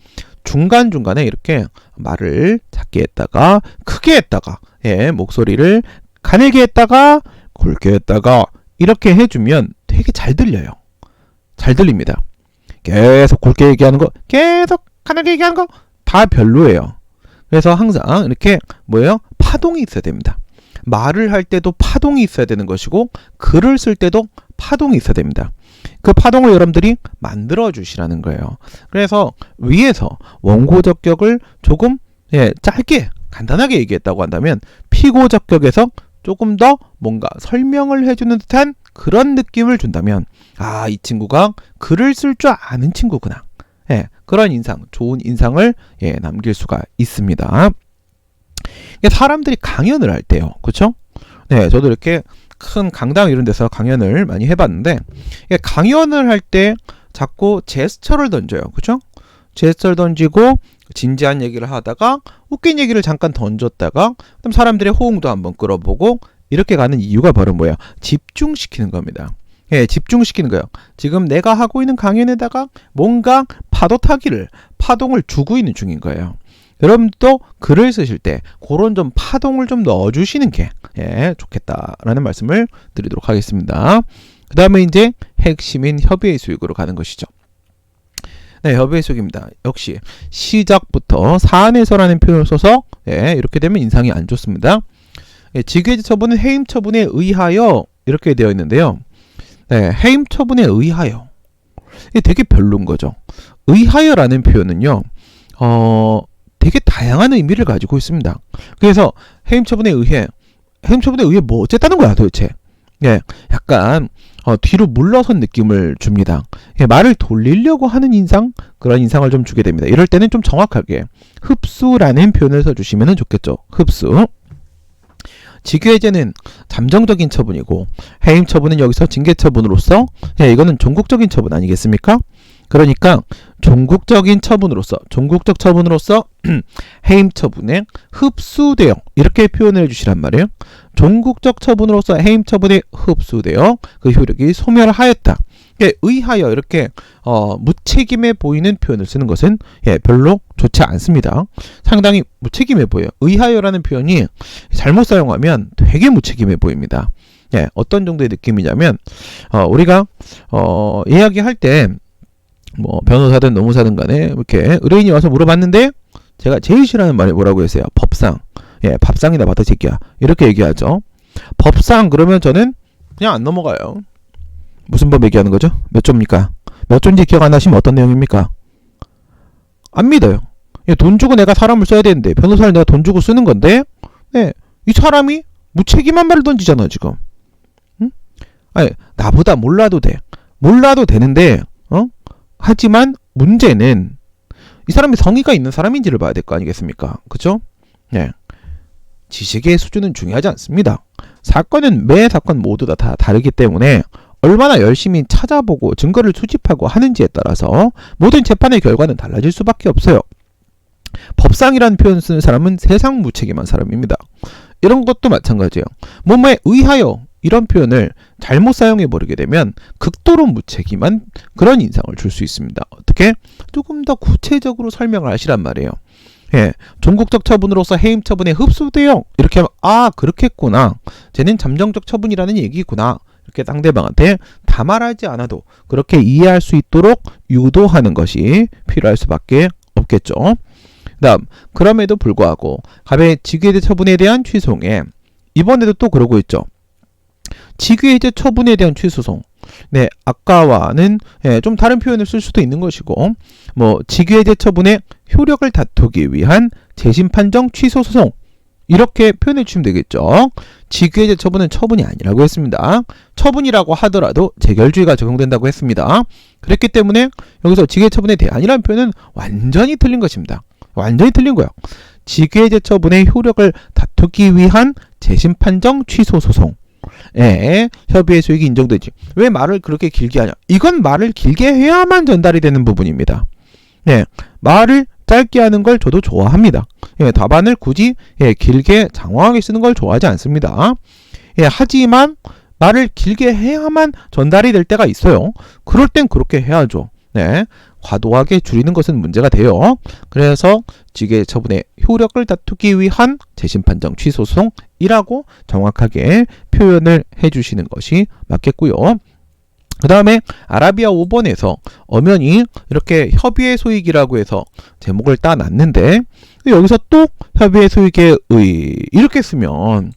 중간중간에 이렇게 말을 작게 했다가 크게 했다가 목소리를 가늘게 했다가 굵게 했다가 이렇게 해주면 되게 잘 들려요. 잘 들립니다. 계속 굵게 얘기하는 거, 계속 가늘게 얘기하는 거 다 별로예요. 그래서 항상 이렇게 뭐예요? 파동이 있어야 됩니다. 말을 할 때도 파동이 있어야 되는 것이고 글을 쓸 때도 파동이 있어야 됩니다. 그 파동을 여러분들이 만들어 주시라는 거예요. 그래서 위에서 원고 적격을 조금 짧게 간단하게 얘기했다고 한다면 피고 적격에서 조금 더 뭔가 설명을 해주는 듯한 그런 느낌을 준다면 아, 이 친구가 글을 쓸 줄 아는 친구구나. 그런 인상, 좋은 인상을 남길 수가 있습니다. 사람들이 강연을 할 때요. 그렇죠? 네, 저도 이렇게 큰 강당 이런 데서 강연을 많이 해봤는데 강연을 할 때 자꾸 제스처를 던져요. 그렇죠? 제스처를 던지고 진지한 얘기를 하다가 웃긴 얘기를 잠깐 던졌다가 그럼 사람들의 호응도 한번 끌어보고 이렇게 가는 이유가 바로 뭐예요? 집중시키는 겁니다. 집중시키는 거예요. 지금 내가 하고 있는 강연에다가 뭔가 파도 타기를, 파동을 주고 있는 중인 거예요. 여러분도 글을 쓰실 때 그런 좀 파동을 좀 넣어주시는 게 좋겠다라는 말씀을 드리도록 하겠습니다. 그 다음에 이제 핵심인 협의의 수익으로 가는 것이죠. 네, 협의의 수익입니다. 역시 시작부터 사안에서라는 표현을 써서 이렇게 되면 인상이 안 좋습니다. 직외제 처분은 해임 처분에 의하여 이렇게 되어 있는데요. 해임 처분에 의하여 이게 되게 별로인 거죠. 의하여라는 표현은요. 되게 다양한 의미를 가지고 있습니다. 그래서 해임 처분에 의해 뭐 어쨌다는 거야 도대체. 약간 뒤로 물러선 느낌을 줍니다. 말을 돌리려고 하는 인상, 그런 인상을 좀 주게 됩니다. 이럴 때는 좀 정확하게 흡수라는 표현을 써주시면 좋겠죠. 흡수. 직외제는 잠정적인 처분이고 해임 처분은 여기서 징계 처분으로서 이거는 종국적인 처분 아니겠습니까? 그러니까 종국적 처분으로서 해임 처분에 흡수되어 이렇게 표현을 해주시란 말이에요. 종국적 처분으로서 해임 처분에 흡수되어 그 효력이 소멸하였다. 의하여 이렇게 무책임해 보이는 표현을 쓰는 것은 별로 좋지 않습니다. 상당히 무책임해 보여요. 의하여라는 표현이 잘못 사용하면 되게 무책임해 보입니다. 어떤 정도의 느낌이냐면 우리가 이야기할 때 뭐 변호사든 노무사든 간에 이렇게 의뢰인이 와서 물어봤는데 제가 제일 싫어하는 말이 뭐라고 했어요? 법상. 밥상이나 받아 새끼야. 이렇게 얘기하죠. 법상 그러면 저는 그냥 안 넘어가요. 무슨 법 얘기하는 거죠? 몇 조입니까? 몇 조인지 기억 안 나시면 어떤 내용입니까? 안 믿어요. 예, 돈 주고 내가 사람을 써야 되는데 변호사를 내가 돈 주고 쓰는 건데 네, 이 사람이 무책임한 말을 던지잖아 지금. 응? 아니, 나보다 몰라도 돼. 몰라도 되는데 하지만 문제는 이 사람이 성의가 있는 사람인지를 봐야 될 거 아니겠습니까? 그죠? 네. 지식의 수준은 중요하지 않습니다. 사건은 매 사건 모두 다 다르기 때문에 얼마나 열심히 찾아보고 증거를 수집하고 하는지에 따라서 모든 재판의 결과는 달라질 수밖에 없어요. 법상이라는 표현을 쓰는 사람은 세상 무책임한 사람입니다. 이런 것도 마찬가지예요. 뭐뭐에 의하여 이런 표현을 잘못 사용해 버리게 되면 극도로 무책임한 그런 인상을 줄 수 있습니다. 어떻게? 조금 더 구체적으로 설명을 하시란 말이에요. 예, 종국적 처분으로서 해임 처분에 흡수돼요. 이렇게 하면 아 그렇겠구나. 쟤는 잠정적 처분이라는 얘기구나. 이렇게 상대방한테 다 말하지 않아도 그렇게 이해할 수 있도록 유도하는 것이 필요할 수밖에 없겠죠. 다음, 그럼에도 불구하고 갑의 직위해제 처분에 대한 취소에 이번에도 또 그러고 있죠. 직위해제 처분에 대한 취소송. 네, 아까와는 좀 다른 표현을 쓸 수도 있는 것이고, 뭐 직위해제 처분의 효력을 다투기 위한 재심 판정 취소 소송 이렇게 표현해 주시면 되겠죠. 직위해제 처분은 처분이 아니라고 했습니다. 처분이라고 하더라도 재결주의가 적용된다고 했습니다. 그렇기 때문에 여기서 직위해제 처분에 대한이라는 표현은 완전히 틀린 것입니다. 완전히 틀린 거예요. 직위해제 처분의 효력을 다투기 위한 재심 판정 취소 소송. 협의의 수익이 인정되지. 왜 말을 그렇게 길게 하냐? 이건 말을 길게 해야만 전달이 되는 부분입니다. 네, 말을 짧게 하는 걸 저도 좋아합니다. 답안을 굳이 길게 장황하게 쓰는 걸 좋아하지 않습니다. 하지만 말을 길게 해야만 전달이 될 때가 있어요. 그럴 땐 그렇게 해야죠. 네, 과도하게 줄이는 것은 문제가 돼요. 그래서 직위해제 처분의 효력을 다투기 위한 재심 판정 취소 소송이라고 정확하게 표현을 해주시는 것이 맞겠고요. 그 다음에 아라비아 5번에서 엄연히 이렇게 협의의 소익이라고 해서 제목을 따놨는데 여기서 또 협의의 소익의 의 이렇게 쓰면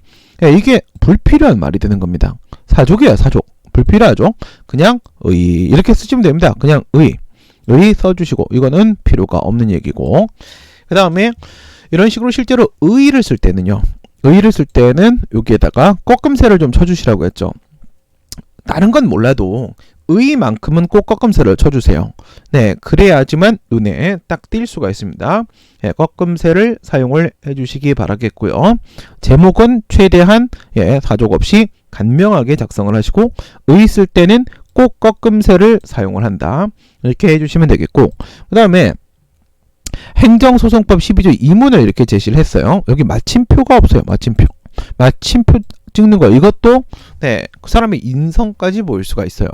이게 불필요한 말이 되는 겁니다. 사족이에요, 사족. 불필요하죠. 그냥 의 이렇게 쓰시면 됩니다. 그냥 의 써주시고 이거는 필요가 없는 얘기고, 그 다음에 이런 식으로 실제로 의를 쓸 때는요, 의를 쓸 때는 여기에다가 꺾음새를 좀 쳐주시라고 했죠. 다른 건 몰라도 의만큼은 꼭 꺾음새를 쳐주세요. 네, 그래야지만 눈에 딱 띌 수가 있습니다. 네, 꺾음새를 사용을 해주시기 바라겠고요. 제목은 최대한 사족 없이 간명하게 작성을 하시고 의 쓸 때는 꼭 꺾음새를 사용을 한다. 이렇게 해주시면 되겠고, 그 다음에 행정소송법 12조 2문을 이렇게 제시를 했어요. 여기 마침표가 없어요. 마침표 찍는 거 이것도 그 사람의 인성까지 보일 수가 있어요.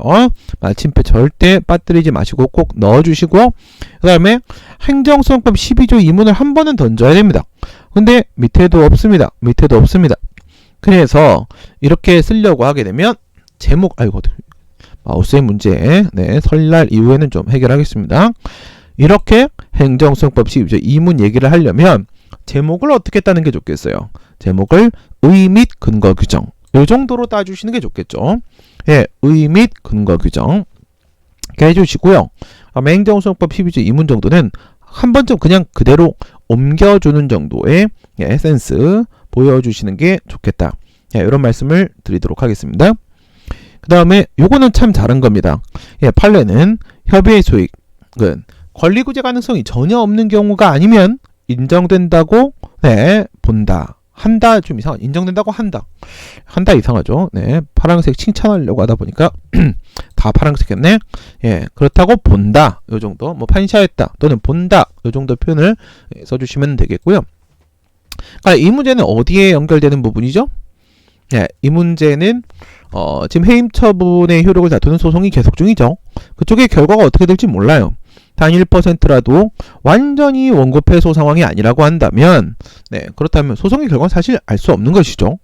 마침표 절대 빠뜨리지 마시고 꼭 넣어주시고, 그 다음에 행정소송법 12조 2문을 한 번은 던져야 됩니다. 근데 밑에도 없습니다. 그래서 이렇게 쓰려고 하게 되면 제목 마우스의 문제 설날 이후에는 좀 해결하겠습니다. 이렇게 행정소송법 12조 2문 얘기를 하려면 제목을 어떻게 따는 게 좋겠어요? 제목을 의 및 근거 규정 이 정도로 따주시는 게 좋겠죠. 의 및 근거 규정 이렇게 해주시고요. 행정소송법 12조 2문 정도는 한 번쯤 그냥 그대로 옮겨주는 정도의 센스 보여주시는 게 좋겠다. 이런 말씀을 드리도록 하겠습니다. 그 다음에 요거는 참 잘한 겁니다. 판례는 협의의 소익은 권리구제 가능성이 전혀 없는 경우가 아니면 인정된다고 본다. 한다 좀 이상하죠. 인정된다고 한다 이상하죠. 파란색 칭찬하려고 하다 보니까 다 파란색 했네. 그렇다고 본다 요 정도, 뭐 판시하였다 또는 본다 요 정도 표현을 써주시면 되겠고요. 그러니까 이 문제는 어디에 연결되는 부분이죠? 이 문제는 지금 해임 처분의 효력을 다투는 소송이 계속 중이죠. 그쪽의 결과가 어떻게 될지 몰라요. 단 1%라도 완전히 원고 패소 상황이 아니라고 한다면, 그렇다면 소송의 결과는 사실 알 수 없는 것이죠.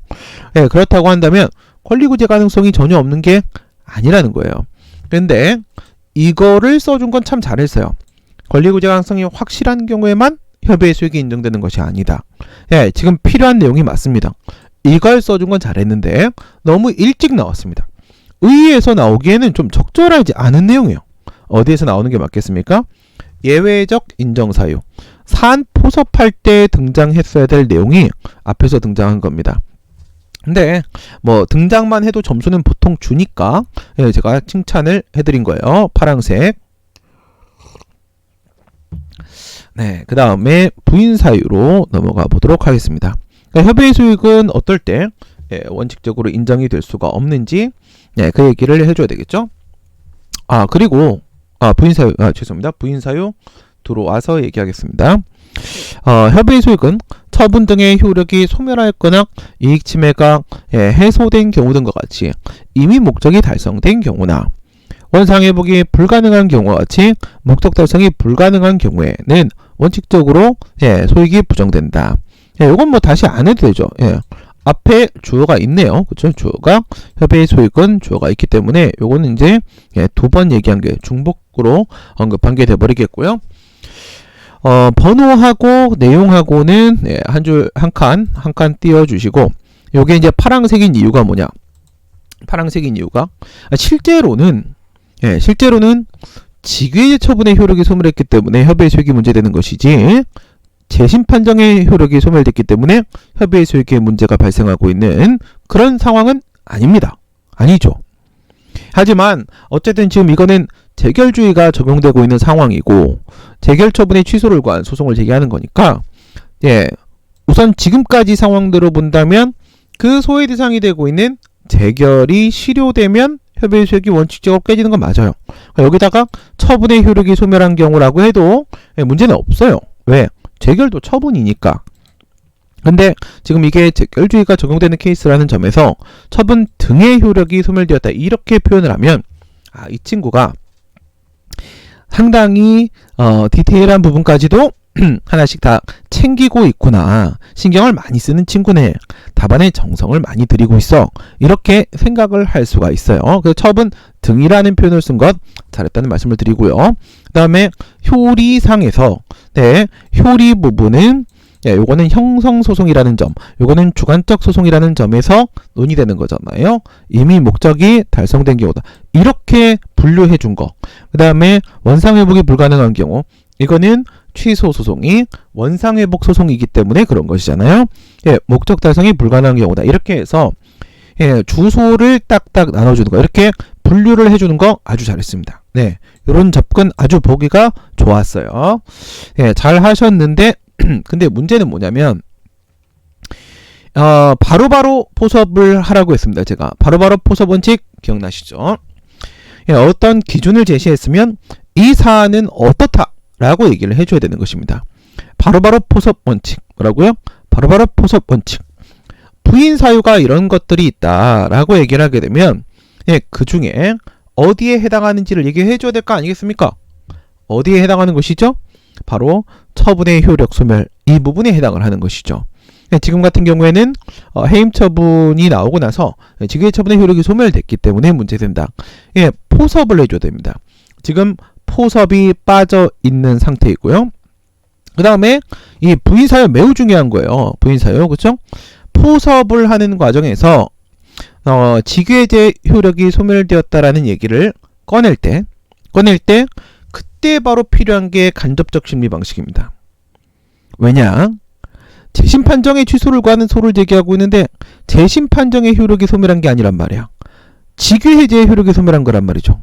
그렇다고 한다면 권리구제 가능성이 전혀 없는 게 아니라는 거예요. 그런데 이거를 써준 건 참 잘했어요. 권리구제 가능성이 확실한 경우에만 협의의 수익이 인정되는 것이 아니다. 지금 필요한 내용이 맞습니다. 이걸 써준 건 잘했는데 너무 일찍 나왔습니다. 의의에서 나오기에는 좀 적절하지 않은 내용이에요. 어디에서 나오는 게 맞겠습니까? 예외적 인정사유. 사안 포섭할 때 등장했어야 될 내용이 앞에서 등장한 겁니다. 근데 뭐 등장만 해도 점수는 보통 주니까 제가 칭찬을 해드린 거예요. 파랑색. 네, 그 다음에 부인 사유로 넘어가 보도록 하겠습니다. 그러니까 협의의 소익은 어떨 때 원칙적으로 인정이 될 수가 없는지 그 얘기를 해줘야 되겠죠. 그리고 부인 사유, 죄송합니다. 부인 사유 들어와서 얘기하겠습니다. 협의의 소익은 처분 등의 효력이 소멸하였거나 이익 침해가 해소된 경우 등과 같이 이미 목적이 달성된 경우나 원상회복이 불가능한 경우와 같이 목적 달성이 불가능한 경우에는 원칙적으로 소익이 부정된다. 이건 뭐 다시 안 해도 되죠. 앞에 주어가 있네요. 그렇죠? 주어가 협의의 소익은 주어가 있기 때문에 요거는 이제 두 번 얘기한 게 중복으로 언급한 게 돼버리겠고요. 번호하고 내용하고는 한 줄 한 칸 띄워주시고, 요게 이제 파랑색인 이유가 뭐냐? 파랑색인 이유가 실제로는 직위의 처분의 효력이 소멸했기 때문에 협의의 소익이 문제되는 것이지, 재심 판정의 효력이 소멸됐기 때문에 협의의 소익에 문제가 발생하고 있는 그런 상황은 아닙니다. 아니죠. 하지만 어쨌든 지금 이거는 재결주의가 적용되고 있는 상황이고 재결 처분의 취소를 구한 소송을 제기하는 거니까 우선 지금까지 상황대로 본다면 그 소외 대상이 되고 있는 재결이 실효되면 협의의 소익이 원칙적으로 깨지는 건 맞아요. 여기다가 처분의 효력이 소멸한 경우라고 해도 문제는 없어요. 왜? 재결도 처분이니까. 근데 지금 이게 재결주의가 적용되는 케이스라는 점에서 처분 등의 효력이 소멸되었다 이렇게 표현을 하면 이 친구가 상당히 디테일한 부분까지도 하나씩 다 챙기고 있구나, 신경을 많이 쓰는 친구네, 답안에 정성을 많이 들이고 있어, 이렇게 생각을 할 수가 있어요. 그래서 처분 등이라는 표현을 쓴 것 잘했다는 말씀을 드리고요. 그 다음에 효리상에서 효리 부분은 요거는 형성소송이라는 점, 요거는 주관적 소송이라는 점에서 논의되는 거잖아요. 이미 목적이 달성된 경우다, 이렇게 분류해 준 거. 그 다음에 원상회복이 불가능한 경우, 이거는 취소 소송이 원상회복 소송이기 때문에 그런 것이잖아요. 목적 달성이 불가능한 경우다, 이렇게 해서 주소를 딱딱 나눠주는 거, 이렇게 분류를 해주는 거 아주 잘했습니다. 이런 접근 아주 보기가 좋았어요. 잘 하셨는데 근데 문제는 뭐냐면 바로바로 포섭을 하라고 했습니다. 제가 바로바로 포섭 원칙 기억나시죠? 어떤 기준을 제시했으면 이 사안은 어떻다 라고 얘기를 해줘야 되는 것입니다. 바로바로 포섭 원칙, 뭐라고요? 바로바로 포섭 원칙. 부인 사유가 이런 것들이 있다 라고 얘기를 하게 되면 그 중에 어디에 해당하는지를 얘기해 줘야 될 거 아니겠습니까? 어디에 해당하는 것이죠? 바로 처분의 효력 소멸, 이 부분에 해당을 하는 것이죠. 지금 같은 경우에는 해임 처분이 나오고 나서 직위의 처분의 효력이 소멸됐기 때문에 문제된다. 포섭을 해줘야 됩니다. 지금 포섭이 빠져 있는 상태이고요. 그 다음에 이 부인 사유 매우 중요한 거예요. 부인 사유, 그렇죠? 포섭을 하는 과정에서 직위의 효력이 소멸되었다라는 얘기를 꺼낼 때 그때 바로 필요한 게 간접적 심리 방식입니다. 왜냐? 재심 판정의 취소를 구하는 소를 제기하고 있는데 재심 판정의 효력이 소멸한 게 아니란 말이야. 직위 해제의 효력이 소멸한 거란 말이죠.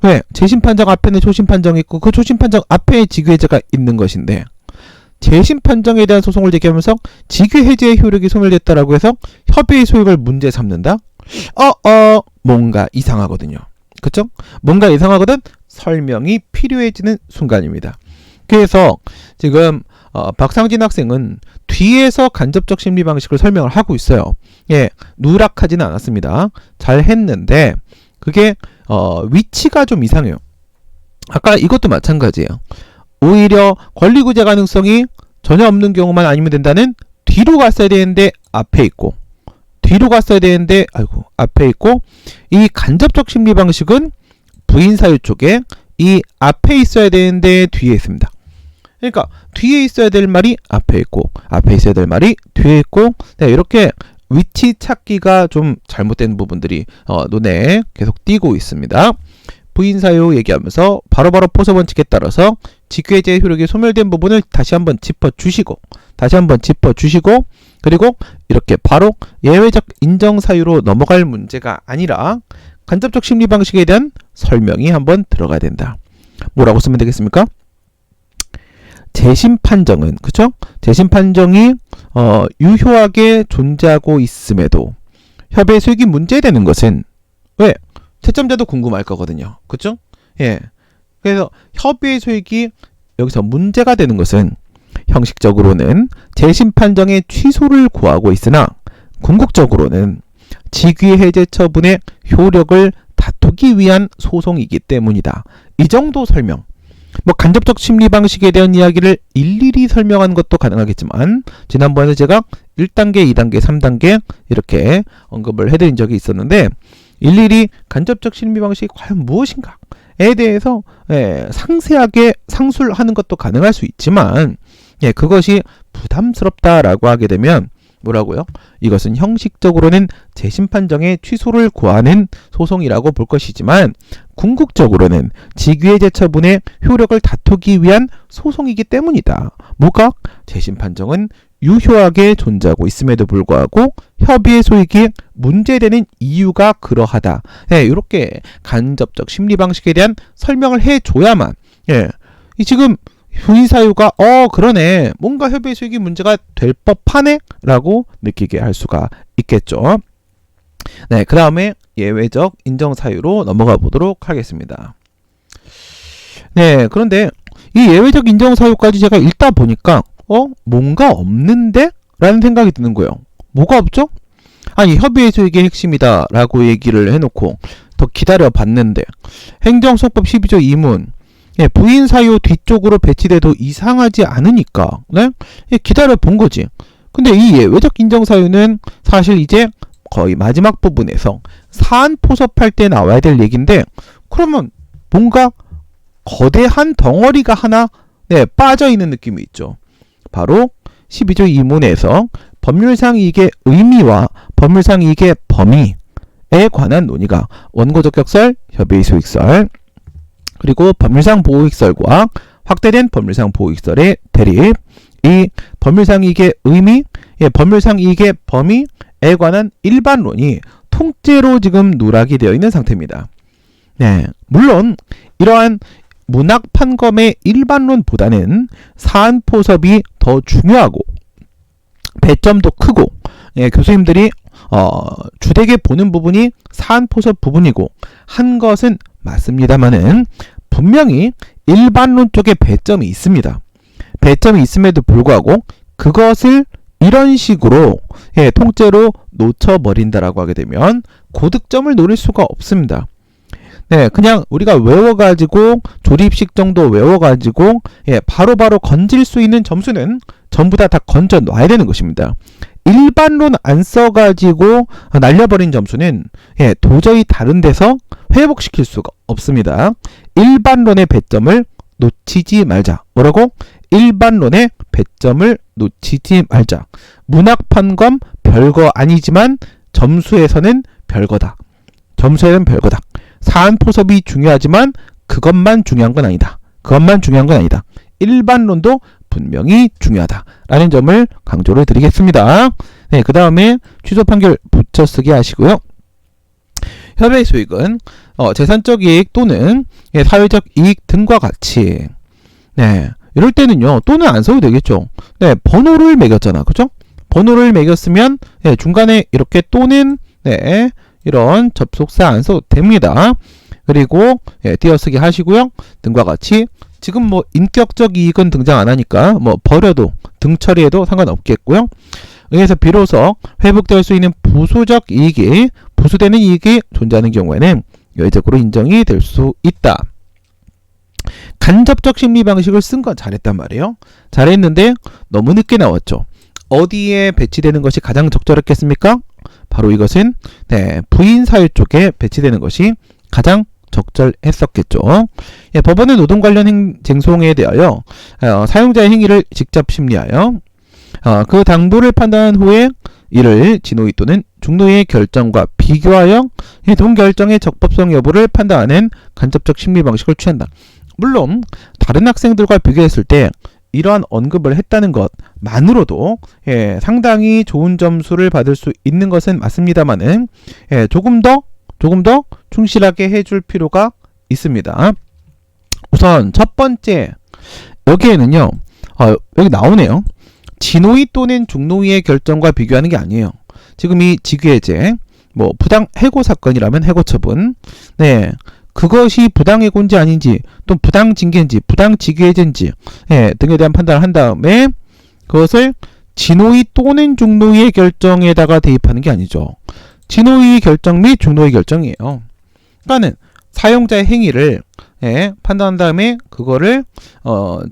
왜? 재심 판정 앞에는 초심 판정이 있고 그 초심 판정 앞에 직위 해제가 있는 것인데, 재심 판정에 대한 소송을 제기하면서 직위 해제의 효력이 소멸됐다라고 해서 협의의 소익을 문제 삼는다? 뭔가 이상하거든요. 그쵸? 뭔가 이상하거든? 설명이 필요해지는 순간입니다. 그래서 지금 박상진 학생은 뒤에서 간접적 심리 방식을 설명을 하고 있어요. 누락하지는 않았습니다. 잘 했는데 그게 위치가 좀 이상해요. 아까 이것도 마찬가지예요. 오히려 권리구제 가능성이 전혀 없는 경우만 아니면 된다는, 뒤로 갔어야 되는데 앞에 있고, 뒤로 갔어야 되는데 앞에 있고, 이 간접적 심리 방식은 부인 사유 쪽에 이 앞에 있어야 되는데 뒤에 있습니다. 그러니까 뒤에 있어야 될 말이 앞에 있고 앞에 있어야 될 말이 뒤에 있고, 이렇게 위치 찾기가 좀 잘못된 부분들이 눈에 계속 띄고 있습니다. 부인 사유 얘기하면서 바로바로 포서 원칙에 따라서 직계제 효력이 소멸된 부분을 다시 한번 짚어주시고 그리고 이렇게 바로 예외적 인정 사유로 넘어갈 문제가 아니라 간접적 심리 방식에 대한 설명이 한번 들어가야 된다. 뭐라고 쓰면 되겠습니까? 재심 판정은, 그쵸? 재심 판정이 유효하게 존재하고 있음에도 협의의 수익이 문제되는 것은 왜? 채점자도 궁금할 거거든요. 그쵸? 예. 그래서 협의의 수익이 여기서 문제가 되는 것은 형식적으로는 재심 판정의 취소를 구하고 있으나 궁극적으로는 직위 해제 처분의 효력을 다투기 위한 소송이기 때문이다. 이 정도 설명. 간접적 심리 방식에 대한 이야기를 일일이 설명하는 것도 가능하겠지만 지난번에 제가 1단계, 2단계, 3단계 이렇게 언급을 해드린 적이 있었는데 일일이 간접적 심리 방식이 과연 무엇인가에 대해서 상세하게 상술하는 것도 가능할 수 있지만 그것이 부담스럽다라고 하게 되면 뭐라고요? 이것은 형식적으로는 재심 판정의 취소를 구하는 소송이라고 볼 것이지만 궁극적으로는 직위해제 처분의 효력을 다투기 위한 소송이기 때문이다. 뭐가? 재심 판정은 유효하게 존재하고 있음에도 불구하고 협의의 소익이 문제되는 이유가 그러하다. 이렇게 간접적 심리 방식에 대한 설명을 해줘야만 지금 부인 사유가 그러네, 뭔가 협의의 수익이 문제가 될 법하네 라고 느끼게 할 수가 있겠죠. 네, 그 다음에 예외적 인정 사유로 넘어가 보도록 하겠습니다. 네, 그런데 이 예외적 인정 사유까지 제가 읽다 보니까 뭔가 없는데? 라는 생각이 드는 거예요. 뭐가 없죠? 아니, 협의의 수익이 핵심이다 라고 얘기를 해놓고 더 기다려 봤는데 행정소법 12조 2문 부인 사유 뒤쪽으로 배치돼도 이상하지 않으니까 기다려 본 거지. 근데 이 예외적 인정 사유는 사실 이제 거의 마지막 부분에서 사안 포섭할 때 나와야 될 얘기인데 그러면 뭔가 거대한 덩어리가 하나 빠져 있는 느낌이 있죠. 바로 12조 2문에서 법률상 이익의 의미와 법률상 이익의 범위에 관한 논의가 원고적 격설, 협의의 소익설, 그리고 법률상 보호익설과 확대된 법률상 보호익설의 대립, 이 법률상 이익의 의미, 법률상 이익의 범위에 관한 일반론이 통째로 지금 누락이 되어 있는 상태입니다. 네, 물론 이러한 문학 판검의 일반론보다는 사안 포섭이 더 중요하고 배점도 크고 교수님들이 주되게 보는 부분이 사안 포섭 부분이고 한 것은 맞습니다만은 분명히 일반론 쪽에 배점이 있습니다. 배점이 있음에도 불구하고 그것을 이런 식으로 통째로 놓쳐버린다라고 하게 되면 고득점을 노릴 수가 없습니다. 네, 그냥 우리가 외워가지고 조립식 정도 외워가지고 바로바로 건질 수 있는 점수는 전부 다 건져 놔야 되는 것입니다. 일반론 안 써가지고 날려버린 점수는 도저히 다른 데서 회복시킬 수가 없습니다. 일반론의 배점을 놓치지 말자. 뭐라고? 일반론의 배점을 놓치지 말자. 문학 판검 별거 아니지만 점수에서는 별거다. 점수에는 별거다. 사안 포섭이 중요하지만 그것만 중요한 건 아니다. 일반론도 분명히 중요하다라는 점을 강조를 드리겠습니다. 네, 그 다음에 취소 판결 붙여쓰기 하시고요. 협의의 수익은 재산적 이익 또는 사회적 이익 등과 같이 이럴 때는요 또는 안 써도 되겠죠. 번호를 매겼잖아, 그죠? 번호를 매겼으면 중간에 이렇게 또는 이런 접속사 안 써도 됩니다. 그리고 띄어쓰기 하시고요. 등과 같이 지금 인격적 이익은 등장 안 하니까 버려도 등 처리해도 상관없겠고요. 의해서 비로소 회복될 수 있는 부수적 이익이 부수되는 이익이 존재하는 경우에는 예외적으로 인정이 될 수 있다. 간접적 심리 방식을 쓴 건 잘했단 말이에요. 잘했는데 너무 늦게 나왔죠. 어디에 배치되는 것이 가장 적절했겠습니까? 바로 이것은 부인 사유 쪽에 배치되는 것이 가장 적절했었겠죠. 법원의 노동 관련 쟁송에 대하여 사용자의 행위를 직접 심리하여 그 당부를 판단한 후에 이를 진호의 또는 중노의 결정과 비교하여 동결정의 적법성 여부를 판단하는 간접적 심리 방식을 취한다. 물론 다른 학생들과 비교했을 때 이러한 언급을 했다는 것만으로도 상당히 좋은 점수를 받을 수 있는 것은 맞습니다만은 조금 더 충실하게 해줄 필요가 있습니다. 우선 첫 번째, 여기에는요, 여기 나오네요. 진호위 또는 중노위의 결정과 비교하는 게 아니에요. 지금 이 직위해제, 뭐 부당 해고 사건이라면 해고 처분, 그것이 부당 해고인지 아닌지, 또 부당 징계인지, 부당 직위해제인지 등에 대한 판단을 한 다음에 그것을 진호위 또는 중노위의 결정에다가 대입하는 게 아니죠. 진호위 결정 및 중노위 결정이에요. 그러니까는 사용자의 행위를 판단한 다음에 그거를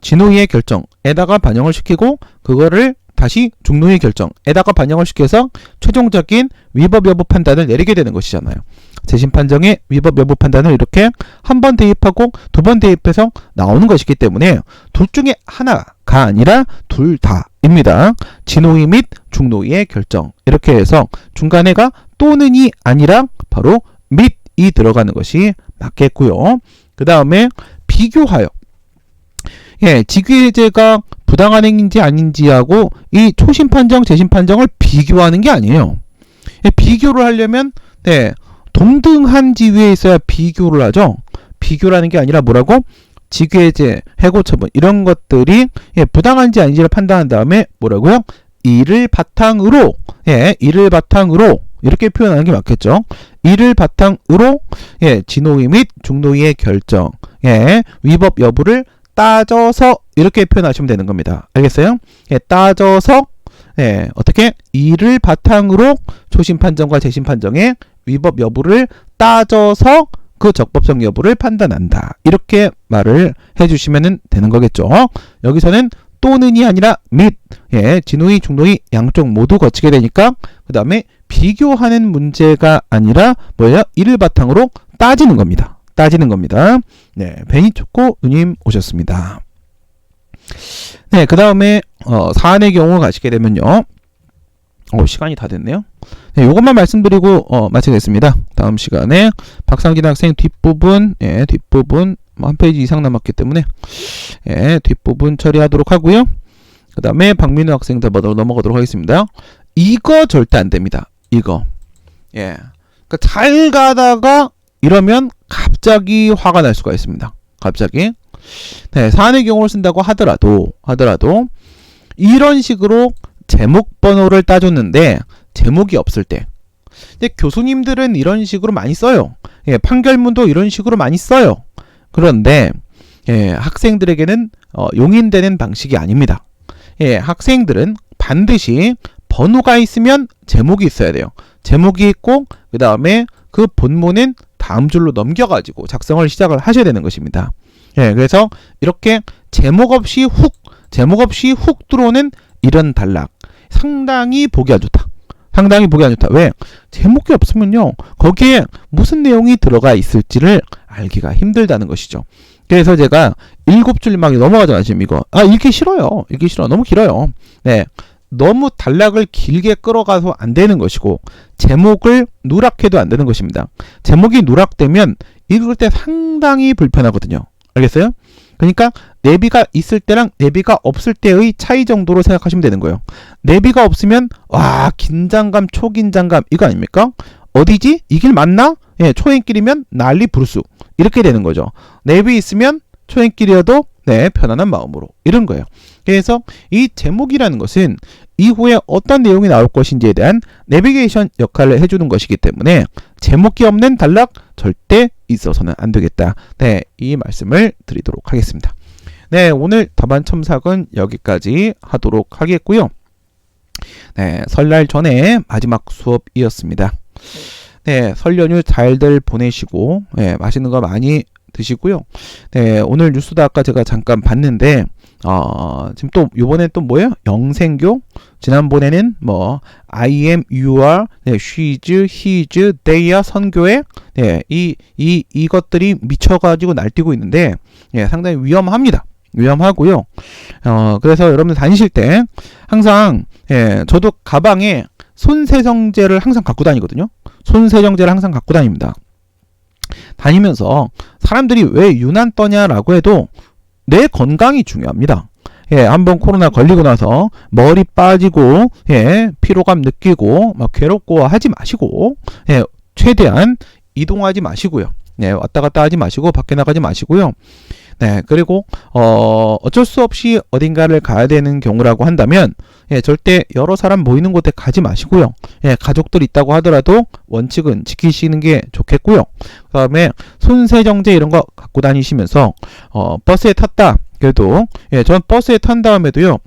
진호위의 결정에다가 반영을 시키고 그거를 다시 중노위 결정에다가 반영을 시켜서 최종적인 위법 여부 판단을 내리게 되는 것이잖아요. 재심 판정의 위법 여부 판단을 이렇게 한 번 대입하고 두 번 대입해서 나오는 것이기 때문에 둘 중에 하나가 아니라 둘 다입니다. 진호위 및 중노위의 결정, 이렇게 해서 중간에가 또는이 아니라 바로 및이 들어가는 것이 맞겠고요. 그 다음에 비교하여, 직위해제가 부당한 행위인지 아닌지하고 이 초심 판정, 재심 판정을 비교하는 게 아니에요. 비교를 하려면 동등한 지위에 있어야 비교를 하죠. 비교라는 게 아니라 뭐라고? 직위해제, 해고 처분 이런 것들이 부당한지 아닌지를 판단한 다음에 뭐라고요? 이를 바탕으로 이렇게 표현하는 게 맞겠죠. 이를 바탕으로 진호위 및 중노위의 결정, 위법 여부를 따져서 이렇게 표현하시면 되는 겁니다. 알겠어요? 따져서 어떻게? 이를 바탕으로 초심 판정과 재심 판정의 위법 여부를 따져서 그 적법성 여부를 판단한다. 이렇게 말을 해주시면 되는 거겠죠. 여기서는 또는이 아니라 및, 진호위, 중노위 양쪽 모두 거치게 되니까 그 다음에 비교하는 문제가 아니라 뭐예요? 이를 바탕으로 따지는 겁니다. 베니 초코 누님 오셨습니다. 그 다음에 사안의 경우 가시게 되면요. 시간이 다 됐네요. 요것만 말씀드리고 마치겠습니다. 다음 시간에 박상진 학생 뒷부분 한 페이지 이상 남았기 때문에 뒷부분 처리하도록 하고요. 그 다음에 박민우 학생 넘어가도록 하겠습니다. 이거 절대 안 됩니다. 이거. 그러니까 잘 가다가 이러면 갑자기 화가 날 수가 있습니다. 갑자기. 사안의 경우를 쓴다고 하더라도 이런 식으로 제목 번호를 따줬는데 제목이 없을 때, 근데 교수님들은 이런 식으로 많이 써요. 판결문도 이런 식으로 많이 써요. 그런데 학생들에게는 용인되는 방식이 아닙니다. 학생들은 반드시 번호가 있으면 제목이 있어야 돼요. 제목이 있고 그 다음에 그 본문은 다음 줄로 넘겨가지고 작성을 시작을 하셔야 되는 것입니다. 그래서 이렇게 제목 없이 훅 들어오는 이런 단락 상당히 보기 안 좋다. 왜? 제목이 없으면요, 거기에 무슨 내용이 들어가 있을지를 알기가 힘들다는 것이죠. 그래서 제가 7줄 막 넘어가잖아요. 지금 이거 읽기 싫어요. 너무 길어요. 너무 단락을 길게 끌어가서 안 되는 것이고 제목을 누락해도 안 되는 것입니다. 제목이 누락되면 읽을 때 상당히 불편하거든요. 알겠어요? 그러니까 내비가 있을 때랑 내비가 없을 때의 차이 정도로 생각하시면 되는 거예요. 내비가 없으면 긴장감, 초긴장감 이거 아닙니까? 어디지? 이 길 맞나? 초행길이면 난리 부르스 이렇게 되는 거죠. 내비 있으면 초행길이어도 편안한 마음으로 이런 거예요. 그래서 이 제목이라는 것은 이후에 어떤 내용이 나올 것인지에 대한 내비게이션 역할을 해주는 것이기 때문에 제목이 없는 단락 절대 있어서는 안 되겠다. 이 말씀을 드리도록 하겠습니다. 오늘 답안 첨삭은 여기까지 하도록 하겠고요. 설날 전에 마지막 수업이었습니다. 설 연휴 잘들 보내시고 맛있는 거 많이 드시고요. 오늘 뉴스도 아까 제가 잠깐 봤는데 지금 또 요번에 또 뭐예요? 영생교? 지난번에는 뭐 I am, you are, she's, his, they야 선교에 이것들이 미쳐가지고 날뛰고 있는데 상당히 위험합니다. 위험하고요. 그래서 여러분들 다니실 때 항상 저도 가방에 손세정제를 항상 갖고 다니거든요. 손세정제를 항상 갖고 다닙니다. 다니면서 사람들이 왜 유난 떠냐라고 해도 내 건강이 중요합니다. 한번 코로나 걸리고 나서 머리 빠지고 피로감 느끼고 막 괴롭고 하지 마시고 최대한 이동하지 마시고요. 왔다 갔다 하지 마시고 밖에 나가지 마시고요. 그리고 어쩔 수 없이 어딘가를 가야 되는 경우라고 한다면 절대 여러 사람 모이는 곳에 가지 마시고요. 가족들 있다고 하더라도 원칙은 지키시는 게 좋겠고요. 그 다음에 손세정제 이런 거 갖고 다니시면서 버스에 탔다. 그래도 전 버스에 탄 다음에도요.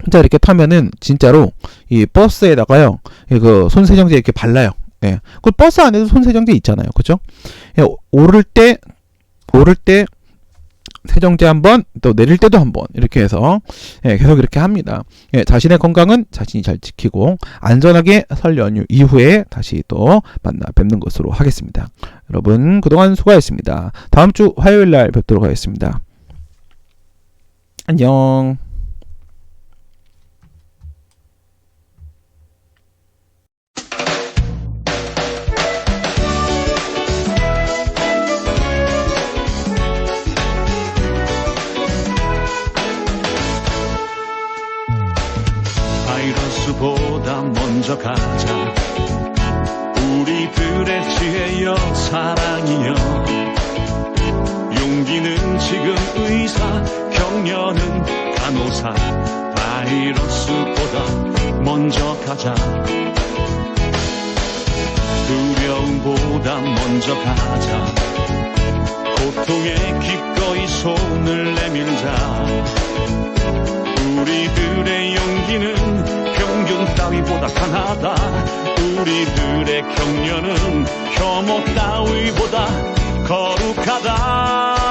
혼자 이렇게 타면은 진짜로 이 버스에다가요. 그 손세정제 이렇게 발라요. 그 버스 안에도 손세정제 있잖아요. 그죠? 오를 때 세정제 한번, 또 내릴 때도 한번 이렇게 해서 계속 이렇게 합니다. 자신의 건강은 자신이 잘 지키고 안전하게 설 연휴 이후에 다시 또 만나 뵙는 것으로 하겠습니다. 여러분 그동안 수고하셨습니다. 다음 주 화요일 날 뵙도록 하겠습니다. 안녕. 바이러스보다 먼저 가자. 우리들의 지혜여 사랑이여. 용기는 지금 의사, 격려는 간호사. 바이러스보다 먼저 가자. 두려움보다 먼저 가자. 고통에 기꺼이 손을 내밀자. 우리들의 용기는 평균 따위보다 강하다. 우리들의 격려는 혐오 따위보다 거룩하다.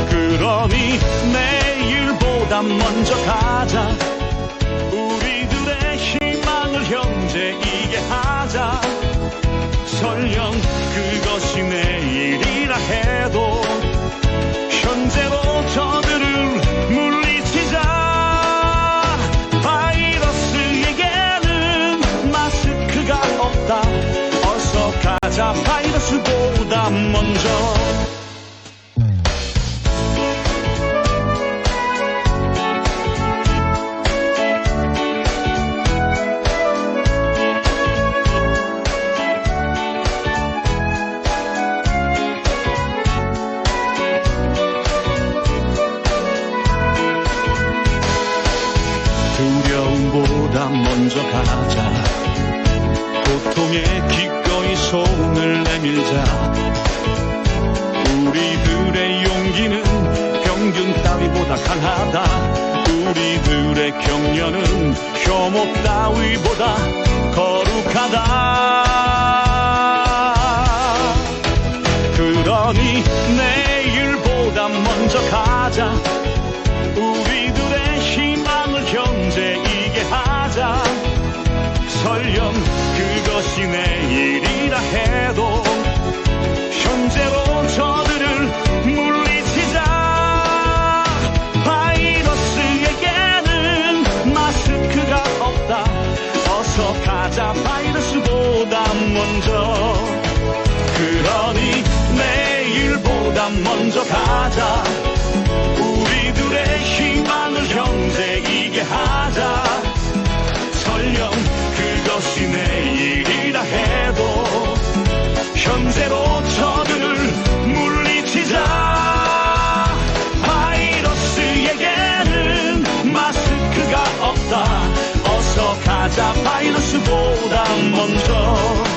그러니 내일보다 먼저 가자. 우리들의 희망을 형제이게 하자. 설령 그것이 내일이라 해도 현재로 저들을 물리치자. 바이러스에게는 마스크가 없다. 어서 가자. 바이러스보다 먼저. 두려움보다 먼저 가자. 고통에 기꺼이 손을 내밀자. 우리들의 용기는 평균 따위보다 강하다. 우리들의 격려는 혐오 따위보다 거룩하다. 그러니 내일보다 먼저 가자. 우리들의 희망을 형제이게 하자. 설령 그것이 내일이라 해도 현재로 저들을 물리치자. 바이러스에게는 마스크가 없다. 어서 가자. 바이러스보다 먼저. 그러니 내일보다 먼저 가자. 우리들의 희망을 형제이게 하자. 설령 그것이 내일이라 해도 현재로 저들을 물리치자. 바이러스에게는 마스크가 없다. 어서 가자. 바이러스보다 먼저.